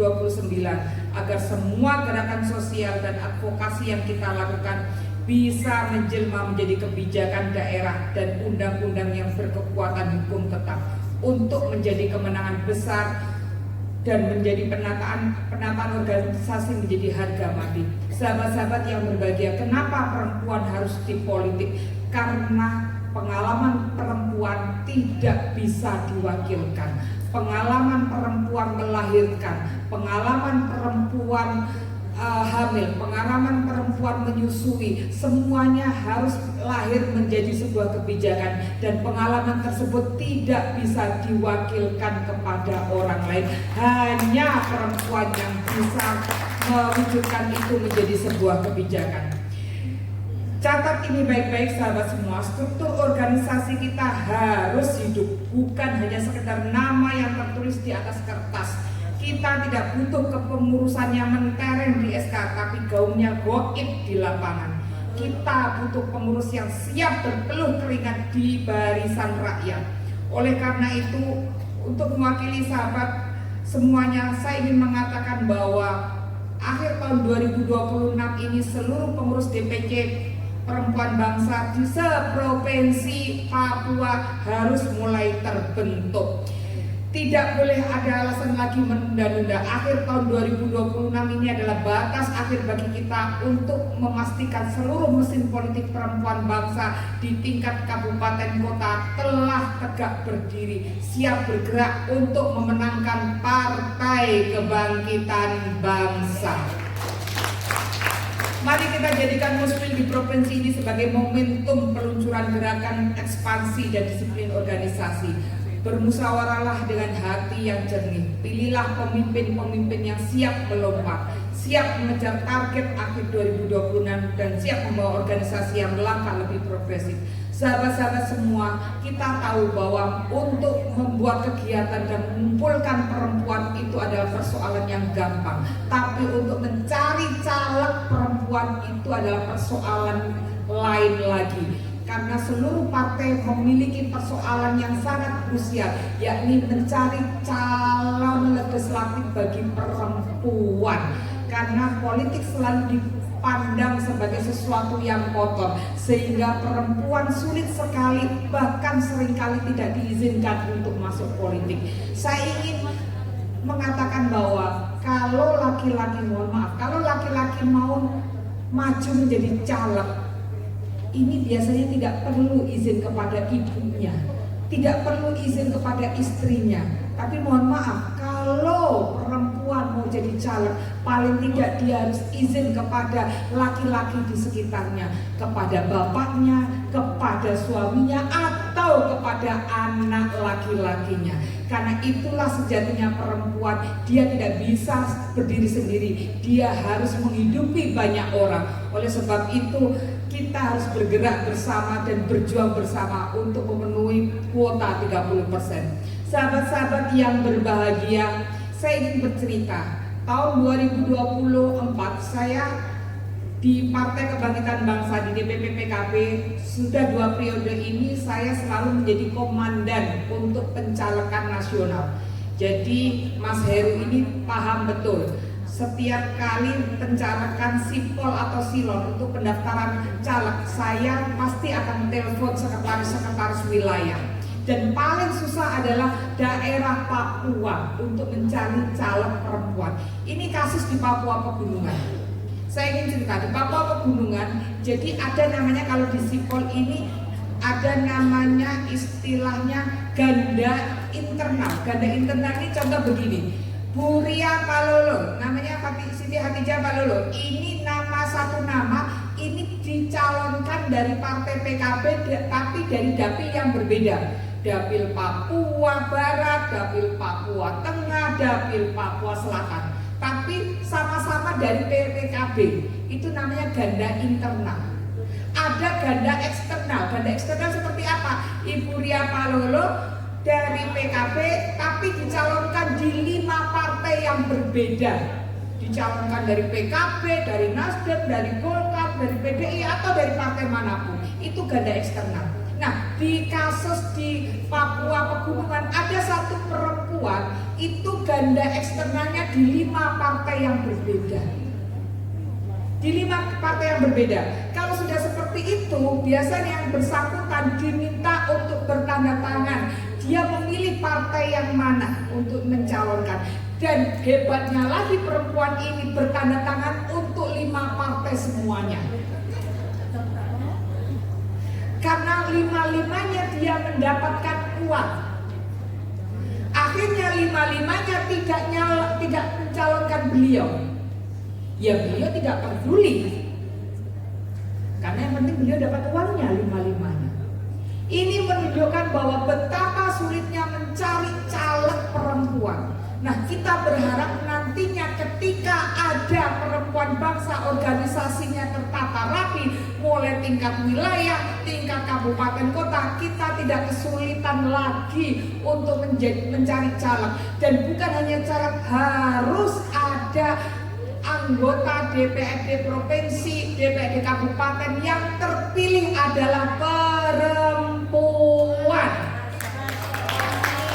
agar semua gerakan sosial dan advokasi yang kita lakukan bisa menjelma menjadi kebijakan daerah dan undang-undang yang berkekuatan hukum tetap untuk menjadi kemenangan besar dan menjadi penataan organisasi menjadi harga mati. Sahabat-sahabat yang berbahagia, kenapa perempuan harus di politik? Karena pengalaman perempuan tidak bisa diwakilkan. Pengalaman perempuan melahirkan, pengalaman perempuan hamil, pengalaman perempuan menyusui, semuanya harus lahir menjadi sebuah kebijakan, dan pengalaman tersebut tidak bisa diwakilkan kepada orang lain. Hanya perempuan yang bisa mewujudkan itu menjadi sebuah kebijakan. Catat ini baik-baik sahabat semua, struktur organisasi kita harus hidup, bukan hanya sekedar nama yang tertulis di atas kertas. Kita tidak butuh kepengurusan yang mentereng di SK, tapi gaungnya goib di lapangan. Kita butuh pengurus yang siap berpeluh keringat di barisan rakyat. Oleh karena itu, untuk mewakili sahabat semuanya, saya ingin mengatakan bahwa akhir tahun 2026 ini seluruh pengurus DPC Perempuan Bangsa di seprovinsi Papua harus mulai terbentuk. Tidak boleh ada alasan lagi menunda-nunda. Akhir tahun 2026 ini adalah batas akhir bagi kita untuk memastikan seluruh mesin politik perempuan bangsa di tingkat kabupaten kota telah tegak berdiri, siap bergerak untuk memenangkan Partai Kebangkitan Bangsa. Mari kita jadikan Muswil di provinsi ini sebagai momentum peluncuran gerakan ekspansi dan disiplin organisasi. Bermusyawarahlah dengan hati yang jernih. Pilihlah pemimpin-pemimpin yang siap melompat, siap mengejar target akhir 2026 dan siap membawa organisasi yang melangkah lebih progresif. Sahabat-sahabat semua, kita tahu bahwa untuk membuat kegiatan dan mengumpulkan perempuan itu adalah persoalan yang gampang. Tapi untuk mencari caleg perempuan itu adalah persoalan lain lagi. Karena seluruh partai memiliki persoalan yang sangat krusial, yakni mencari calon legislatif bagi perempuan. Karena politik selalu dipandang sebagai sesuatu yang kotor, sehingga perempuan sulit sekali, bahkan seringkali tidak diizinkan untuk masuk politik. Saya ingin mengatakan bahwa kalau laki-laki, mohon maaf, kalau laki-laki mau maju menjadi caleg, ini biasanya tidak perlu izin kepada ibunya, tidak perlu izin kepada istrinya. Tapi mohon maaf, kalau perempuan mau jadi caleg, paling tidak dia harus izin kepada laki-laki di sekitarnya, kepada bapaknya, kepada suaminya, atau kepada anak laki-lakinya. Karena itulah sejatinya perempuan, dia tidak bisa berdiri sendiri, dia harus menghidupi banyak orang. Oleh sebab itu, kita harus bergerak bersama dan berjuang bersama untuk memenuhi kuota 30%. Sahabat-sahabat yang berbahagia, saya ingin bercerita. Tahun 2024 saya di Partai Kebangkitan Bangsa di DPP PKB, sudah 2 periode ini saya selalu menjadi komandan untuk pencalekan nasional. Jadi Mas Heru ini paham betul. Setiap kali pencalekan sipol atau silon untuk pendaftaran caleg, saya pasti akan telepon sekretaris wilayah. Dan paling susah adalah daerah Papua untuk mencari caleg perempuan. Ini kasus di Papua Pegunungan. Saya ingin cerita di Papua Pegunungan. Jadi ada namanya, kalau di sipol ini ada namanya, istilahnya ganda internal. Ganda internal ini contoh begini. Bu Ria Palolo, namanya Siti Hatijah Palolo. Ini satu nama, ini dicalonkan dari partai PKB, tapi dari dapil yang berbeda. Dapil Papua Barat, dapil Papua Tengah, dapil Papua Selatan. Tapi sama-sama dari PKB. Itu namanya ganda internal. Ada ganda eksternal. Ganda eksternal seperti apa? Ibu Ria Palolo dari PKB, tapi dicalonkan di 5 partai yang berbeda. Dicalonkan dari PKB, dari Nasdem, dari Golkar, dari PDI, atau dari partai manapun. Itu ganda eksternal. Nah, di kasus di Papua Pegunungan ada satu perempuan, itu ganda eksternalnya di 5 partai yang berbeda. Di 5 partai yang berbeda. Kalau sudah seperti itu, biasanya yang bersangkutan diminta untuk bertanda tangan. Dia memilih partai yang mana untuk mencalonkan. Dan hebatnya lagi, perempuan ini bertanda tangan untuk 5 partai semuanya. Karena 5-5-nya dia mendapatkan uang. Akhirnya 5-5-nya tidak mencalonkan beliau. Ya beliau tidak peduli. Karena yang penting beliau dapat uangnya 5-5-nya. Ini menunjukkan bahwa betapa sulitnya mencari caleg perempuan. Nah, kita berharap nantinya ketika ada perempuan bangsa, organisasinya tertata rapi, mulai tingkat wilayah, tingkat kabupaten kota, kita tidak kesulitan lagi untuk mencari caleg. Dan bukan hanya caleg, harus ada anggota DPRD provinsi, DPRD kabupaten yang terpilih adalah perempuan.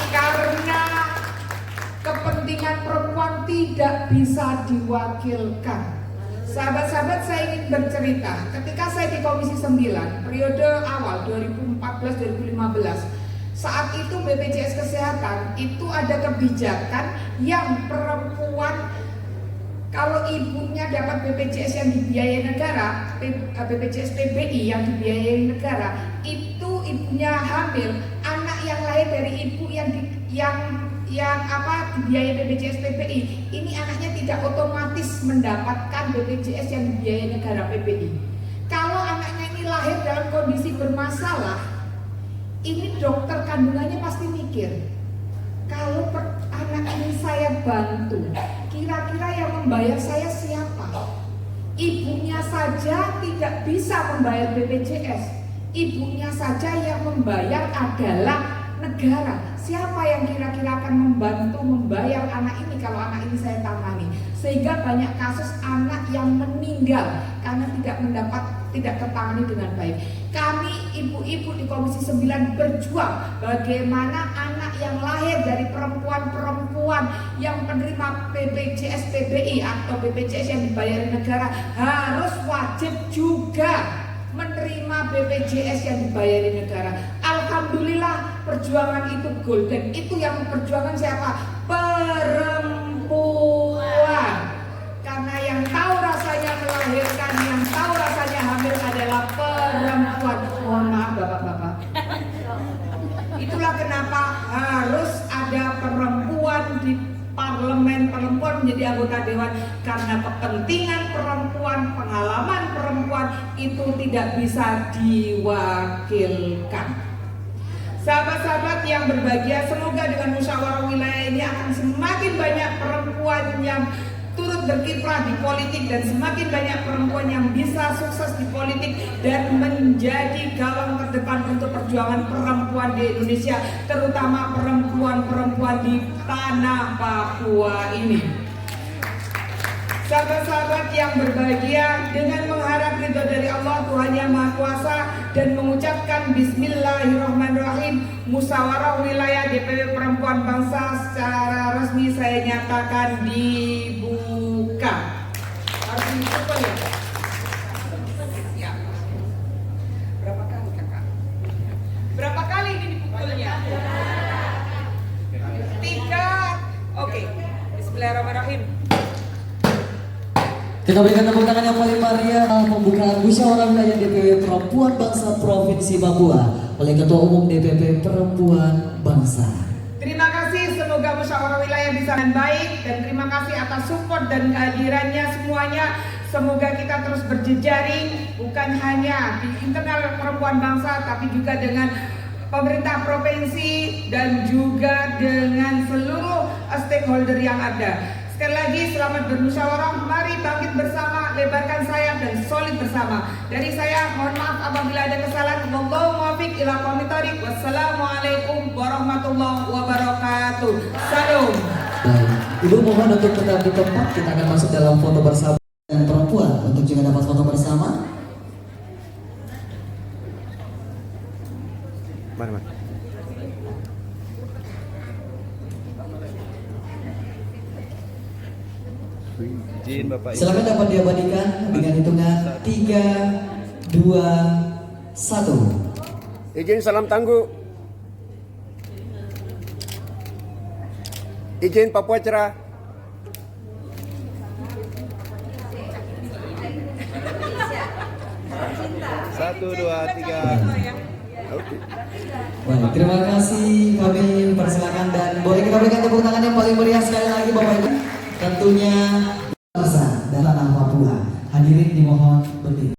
Karena kepentingan perempuan tidak bisa diwakilkan. Sahabat-sahabat, saya ingin bercerita. Ketika saya di Komisi 9, periode awal 2014-2015, saat itu BPJS Kesehatan itu ada kebijakan yang perempuan, kalau ibunya dapat BPJS yang dibiayai negara, BPJS PBI yang dibiayai negara, itu ibunya hamil, anak yang lahir dari ibu yang dibiayai BPJS PBI, ini anaknya tidak otomatis mendapatkan BPJS yang dibiayai negara PBI. Kalau anaknya ini lahir dalam kondisi bermasalah, ini dokter kandungannya pasti mikir, kalau anak ini saya bantu, kira-kira yang membayar saya siapa? Ibunya saja tidak bisa membayar BPJS, ibunya saja yang membayar adalah negara. Siapa yang kira-kira akan membantu membayar anak ini kalau anak ini saya tangani? Sehingga banyak kasus anak yang meninggal karena tidak tertangani dengan baik. Kami ibu-ibu di Komisi 9 berjuang bagaimana anak yang lahir dari perempuan-perempuan yang penerima BPJS PBI atau BPJS yang dibayar negara harus wajib juga menerima BPJS yang dibayari negara. Alhamdulillah perjuangan itu golden. Itu yang memperjuangkan siapa? Perempuan. Karena yang tahu rasanya melahirkan, yang tahu rasanya hamil adalah perempuan. Mohon maaf bapak-bapak. Itulah kenapa harus ada perempuan di parlemen, perempuan menjadi anggota dewan, karena kepentingan perempuan, pengalaman perempuan itu tidak bisa diwakilkan. Sahabat-sahabat yang berbahagia, semoga dengan musyawarah wilayah ini akan semakin banyak perempuan yang turut berkiprah di politik dan semakin banyak perempuan yang bisa sukses di politik dan menjadi galang terdepan untuk perjuangan perempuan di Indonesia, terutama perempuan-perempuan di tanah Papua ini. Sahabat-sahabat yang berbahagia, dengan mengharap ridho dari Allah Tuhan Yang Maha Kuasa dan mengucapkan Bismillahirrahmanirrahim, musyawarah wilayah DPW Perempuan Bangsa secara resmi saya nyatakan dibuka. Harus dibuka ya? Ya. Berapa kali kakak? Berapa kali ini dipukulnya? 3. Oke. Bismillahirrahmanirrahim. Kita berikan tepuk tangan yang paling meriah pembukaan musyawarah wilayah DPW Perempuan Bangsa Provinsi Papua oleh Ketua Umum DPP Perempuan Bangsa. Terima kasih, semoga musyawarah wilayah bisa dengan baik, dan terima kasih atas support dan kehadirannya semuanya. Semoga kita terus berjejaring bukan hanya di internal Perempuan Bangsa tapi juga dengan pemerintah provinsi dan juga dengan seluruh stakeholder yang ada. Sekali lagi selamat bermusyawarah, mari bangkit bersama, lebarkan sayap dan solid bersama. Dari saya mohon maaf apabila ada kesalahan. Wallahu muwaffiq ila aqwamit thoriq. Wassalamualaikum warahmatullahi wabarakatuh. Salam. Baik, Ibu mohon untuk tetap di tempat, kita akan masuk dalam foto bersama dan perempuan untuk juga dapat foto bersama. Mana? Izin Bapak Ibu. Silakan dapat diabadikan dengan hitungan 3, 2, 1. Izin salam tangguh. Izin Papua cerah. Satu, dua, tiga. Oke. Baik, terima kasih, kami persilakan dan boleh kita berikan tepuk tangan yang paling meriah sekali lagi Bapak Ibu. Tentunya bangsa dan tanah Papua. Hadirin dimohon berdiri.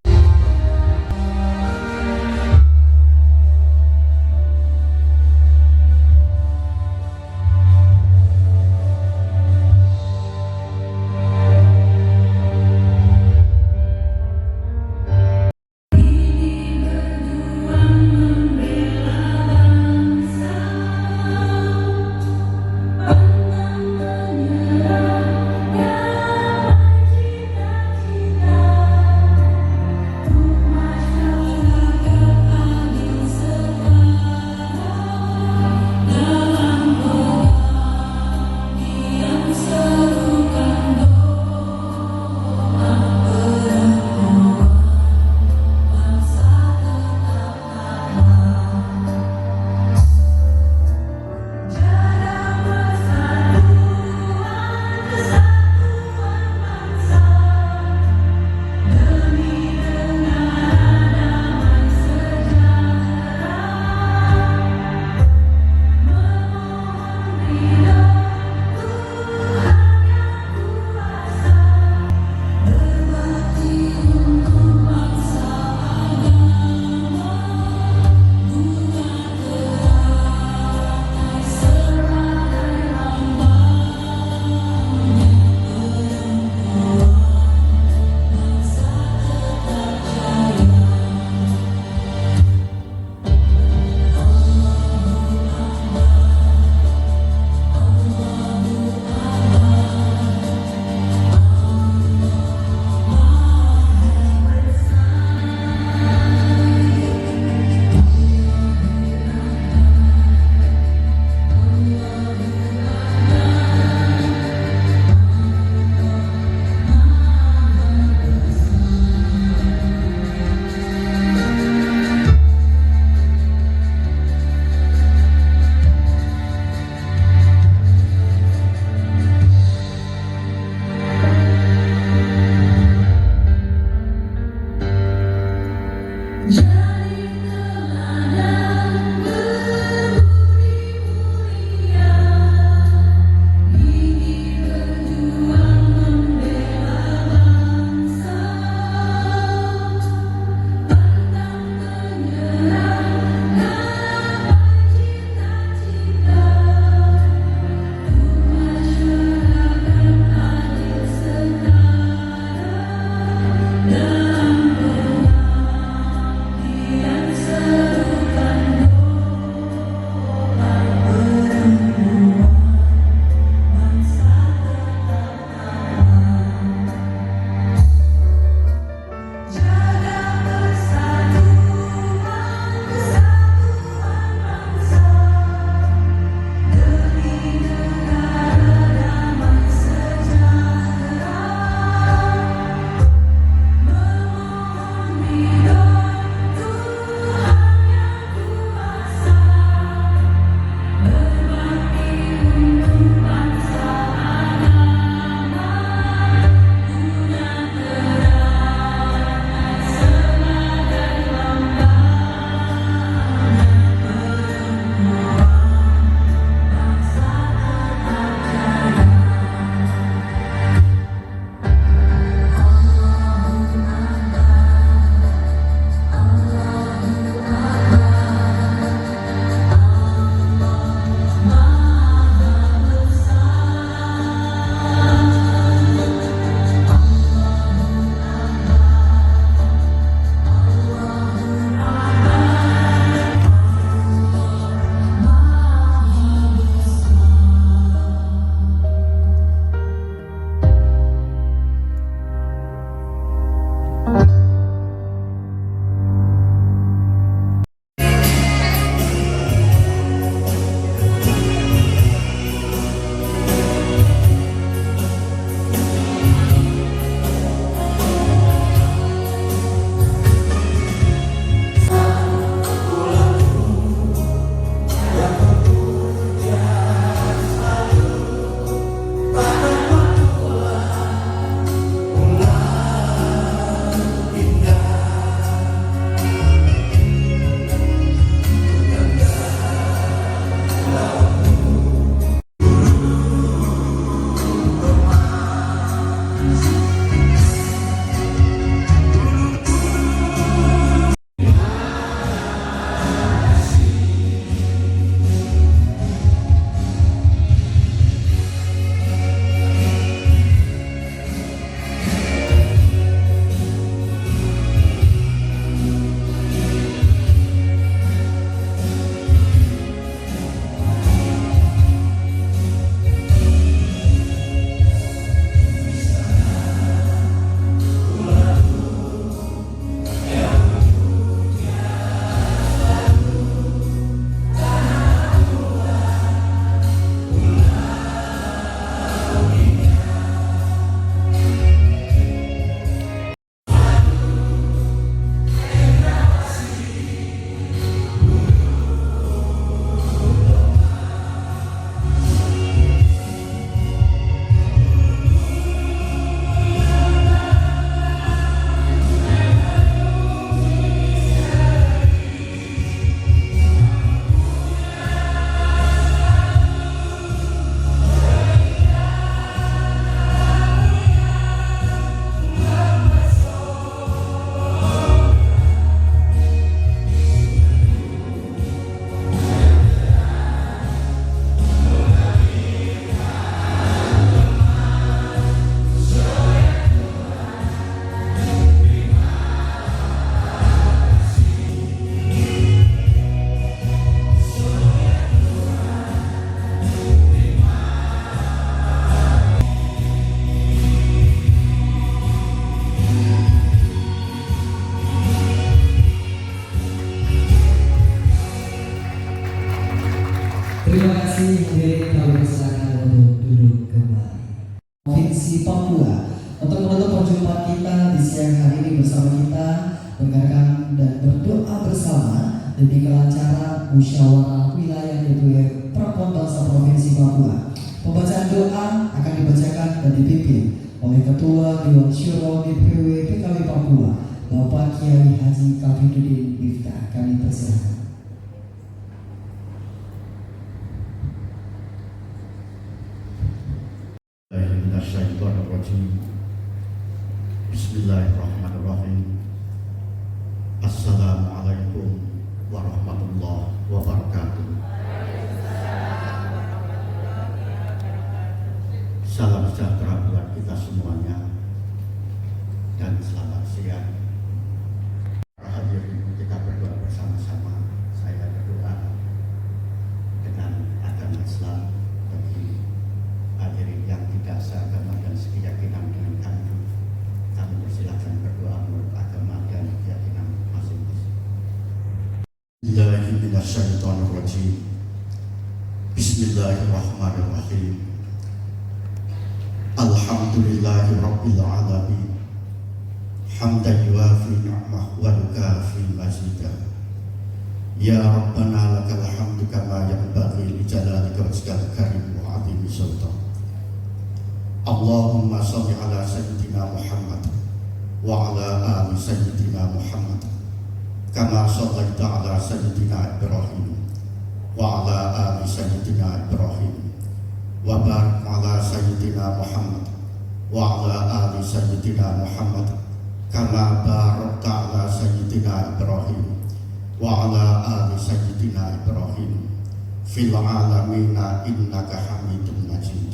Provinsi Papua. Untuk menutup perjumpaan kita di siang hari ini bersama kita, dengarkan dan berdoa bersama demi kelancaran musyawarah wilayah DPW Perempuan Bangsa Provinsi Papua. Pembacaan doa akan dibacakan dan dipimpin oleh Ketua Dewan Syuro DPW PKW Papua, Bapak Kiai Haji Kafiduddin Miftah. Kami persilakan. Bismillahirrahmanirrahim. Assalamualaikum warahmatullahi wabarakatuh. Salam sejahtera buat kita semuanya dan selamat siang. Hadirin, kita berdoa bersama-sama. Saya berdoa dengan agama Islam bagi hadirin yang tidak seagama dan sekeyakinan dengan kami. Kami persilakan berdoa menurut agama dan keyakinan masing-masing. Bismillahirrahmanirrahim. Bismillahirrahmanirrahim. Alhamdulillahirabbil alamin. Hamdan yuwafi ni'mah wa yukafi mazidah. Ya Rabbana lakal hamdu kama yanbaghi li jalalika wajhikal karim wa 'azimi sultan. Allahumma shalli ala sayyidina Muhammad wa ala ali sayyidina Muhammad kama shallaita ala sayyidina Ibrahim wa ala ali sayyidina Ibrahim wa barik ala sayyidina Muhammad wa ala ali sayyidina Muhammad kama barakta ala sayyidina Ibrahim wa ala ali sayyidina Ibrahim fil alamina innaka Hamidum Majid.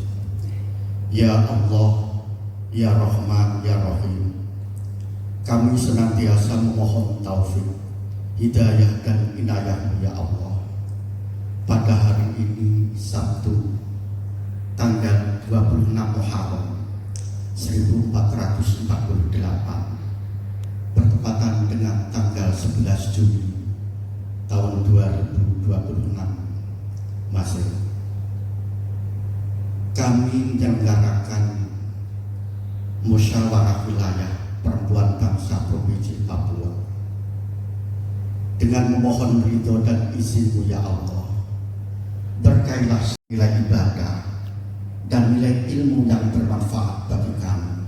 Ya Allah, Ya Rahman, Ya Rahim, kami senantiasa memohon taufik, hidayah dan inayah-Mu ya Allah. Pada hari ini Sabtu tanggal 26 Muharram 1448 bertepatan dengan tanggal 11 Juni tahun 2026 Masehi. Kami menyelenggarakan musyawarah wilayah Perempuan Bangsa Provinsi Papua dengan memohon ridho dan izin-Mu ya Allah. Berkailah nilai ibadah dan nilai ilmu yang bermanfaat bagi kami.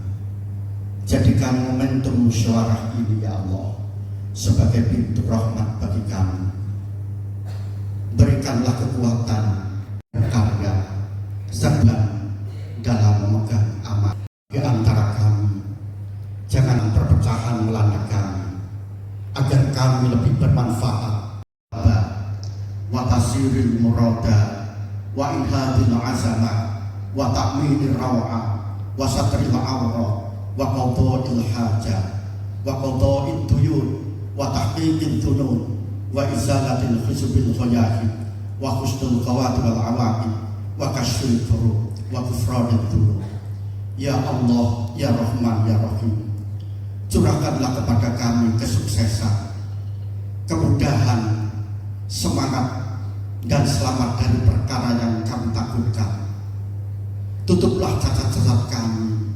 Jadikan momentum musyawarah ini ya Allah sebagai pintu rahmat bagi kami. Berikanlah kekuatan berkarya serta dalam memegang amanah di antara kami. Jangan perpecahan melanda kami, agar kami lebih bermanfaat. Wa tasiril murada wa inhadil azama wa ta'minir rawa wa satril awra wa qada'il haja wa qada'id duyun wa tahqiqid dunun wa izalatil khusbil khayahi wa husnul khawatir wal awaqib wa kasyfil furu wa kufranid dzunub. Ya Allah, Ya Rahman, Ya Rahim, curahkanlah kepada kami kesuksesan, kemudahan, semangat dan selamat dari perkara yang kami takutkan. Tutuplah cacat-cacat kami,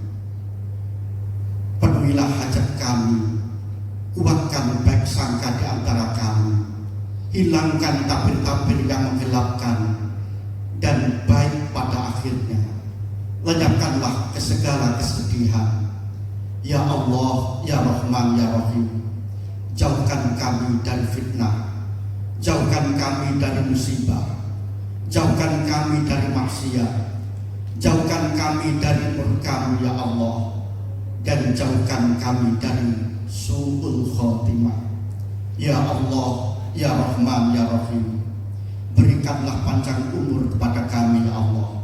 penuhilah hajat kami, kuatkan baik sangka di antara kami, hilangkan tabir-tabir yang menggelapkan, dan baik pada akhirnya lenyapkanlah segala kesedihan. Ya Allah, Ya Rahman, Ya Rahim, jauhkan kami dari fitnah, jauhkan kami dari musibah, jauhkan kami dari maksiat, jauhkan kami dari murka-Mu ya Allah, dan jauhkan kami dari su'ul khotimah. Ya Allah, Ya Rahman, Ya Rahim, berikanlah panjang umur kepada kami ya Allah,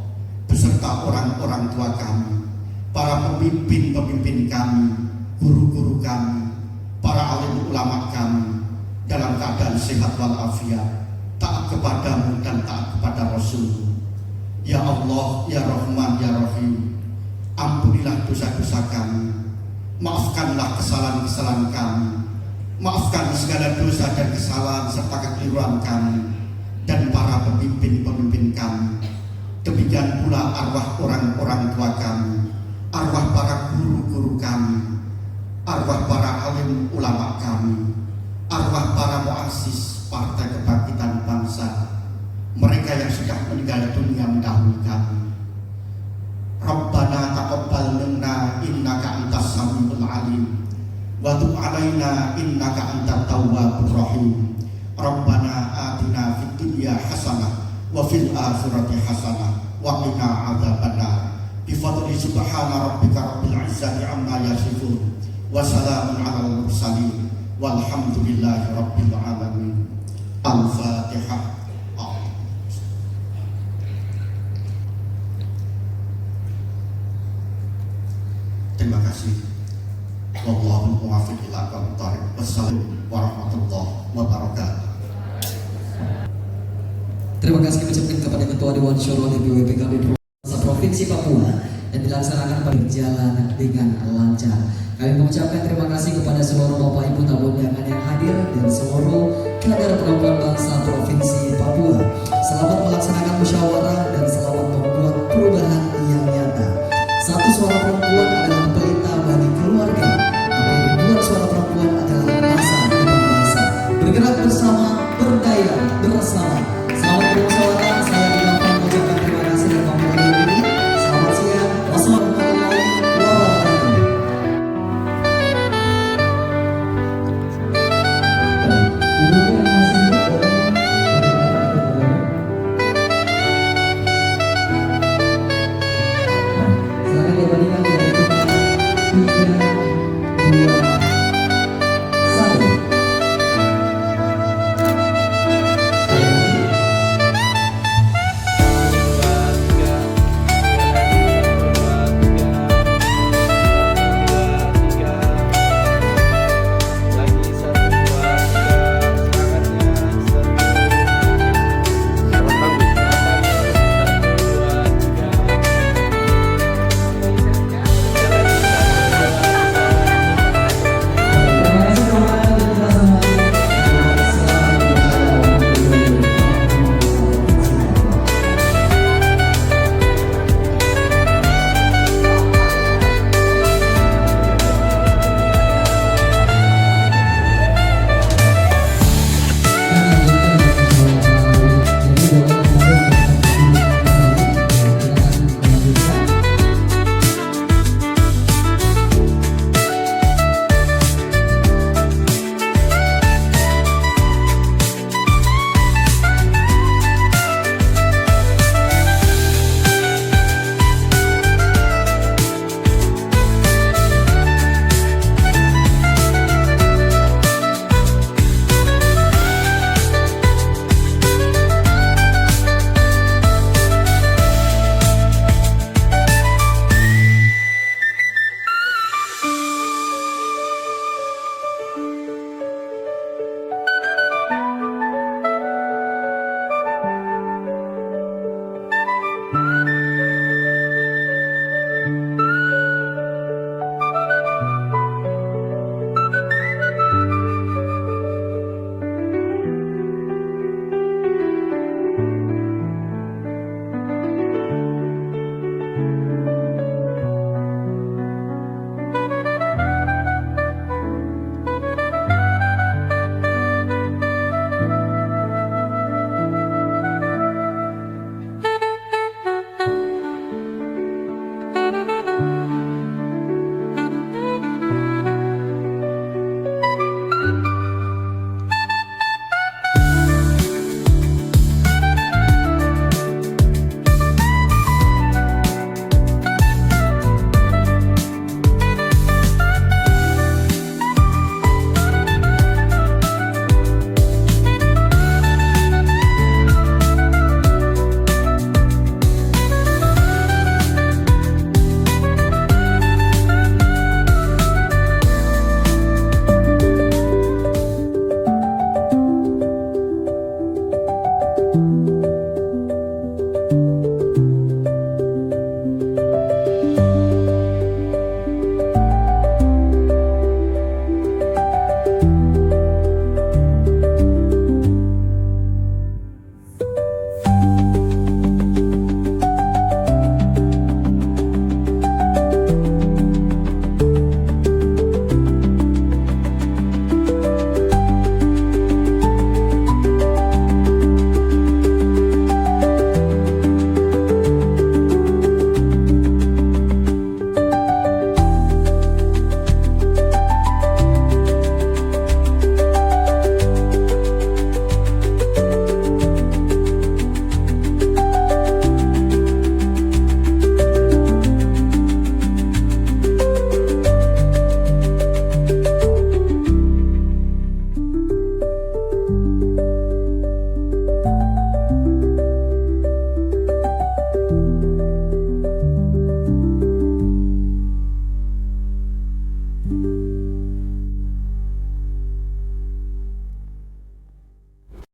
beserta orang-orang tua kami, para pemimpin-pemimpin kami, guru-guru kami, para alim ulama kami, dalam keadaan sehat walafiat, taat kepada-Mu dan taat kepada Rasul-Mu. Ya Allah, Ya Rahman, Ya Rahim, ampunilah dosa-dosa kami, maafkanlah kesalahan-kesalahan kami, maafkan segala dosa dan kesalahan serta kekeliruan kami dan para pemimpin-pemimpin kami. Demikian pula arwah orang-orang tua kami, kami, arwah para alim ulama kami, arwah para muassis Partai Kebangkitan Bangsa, mereka yang sudah meninggal dunia mendahului kami. Rabbana taqabbal minna innaka antas samiul alim wa tub alaina innaka antat tawwabur rahim. Rabbana atina fid dunya hasanah wa fil akhirati hasanah wa qina adzabannar. Bi fadli subhana rabbika rabbil izzati amma yasifun wa salamun alal mursalin walhamdulillahi rabbil alamin. Al-Fatihah. Terima kasih. Wallahul muwaffiq ila aqwamit thoriq. Wassalamualaikum warahmatullahi wabarakatuh. Terima kasih ucapkan kepada Ketua Dewan Syuro DPW PKB Provinsi Papua dan dilaksanakan pada jalan dengan lancar. Kami mengucapkan terima kasih kepada seluruh Bapak Ibu tamu undangan yang hadir dan seluruh kader perempuan bangsa Provinsi Papua. Selamat melaksanakan musyawarah dan selamat membuat perubahan yang nyata. Satu suara perempuan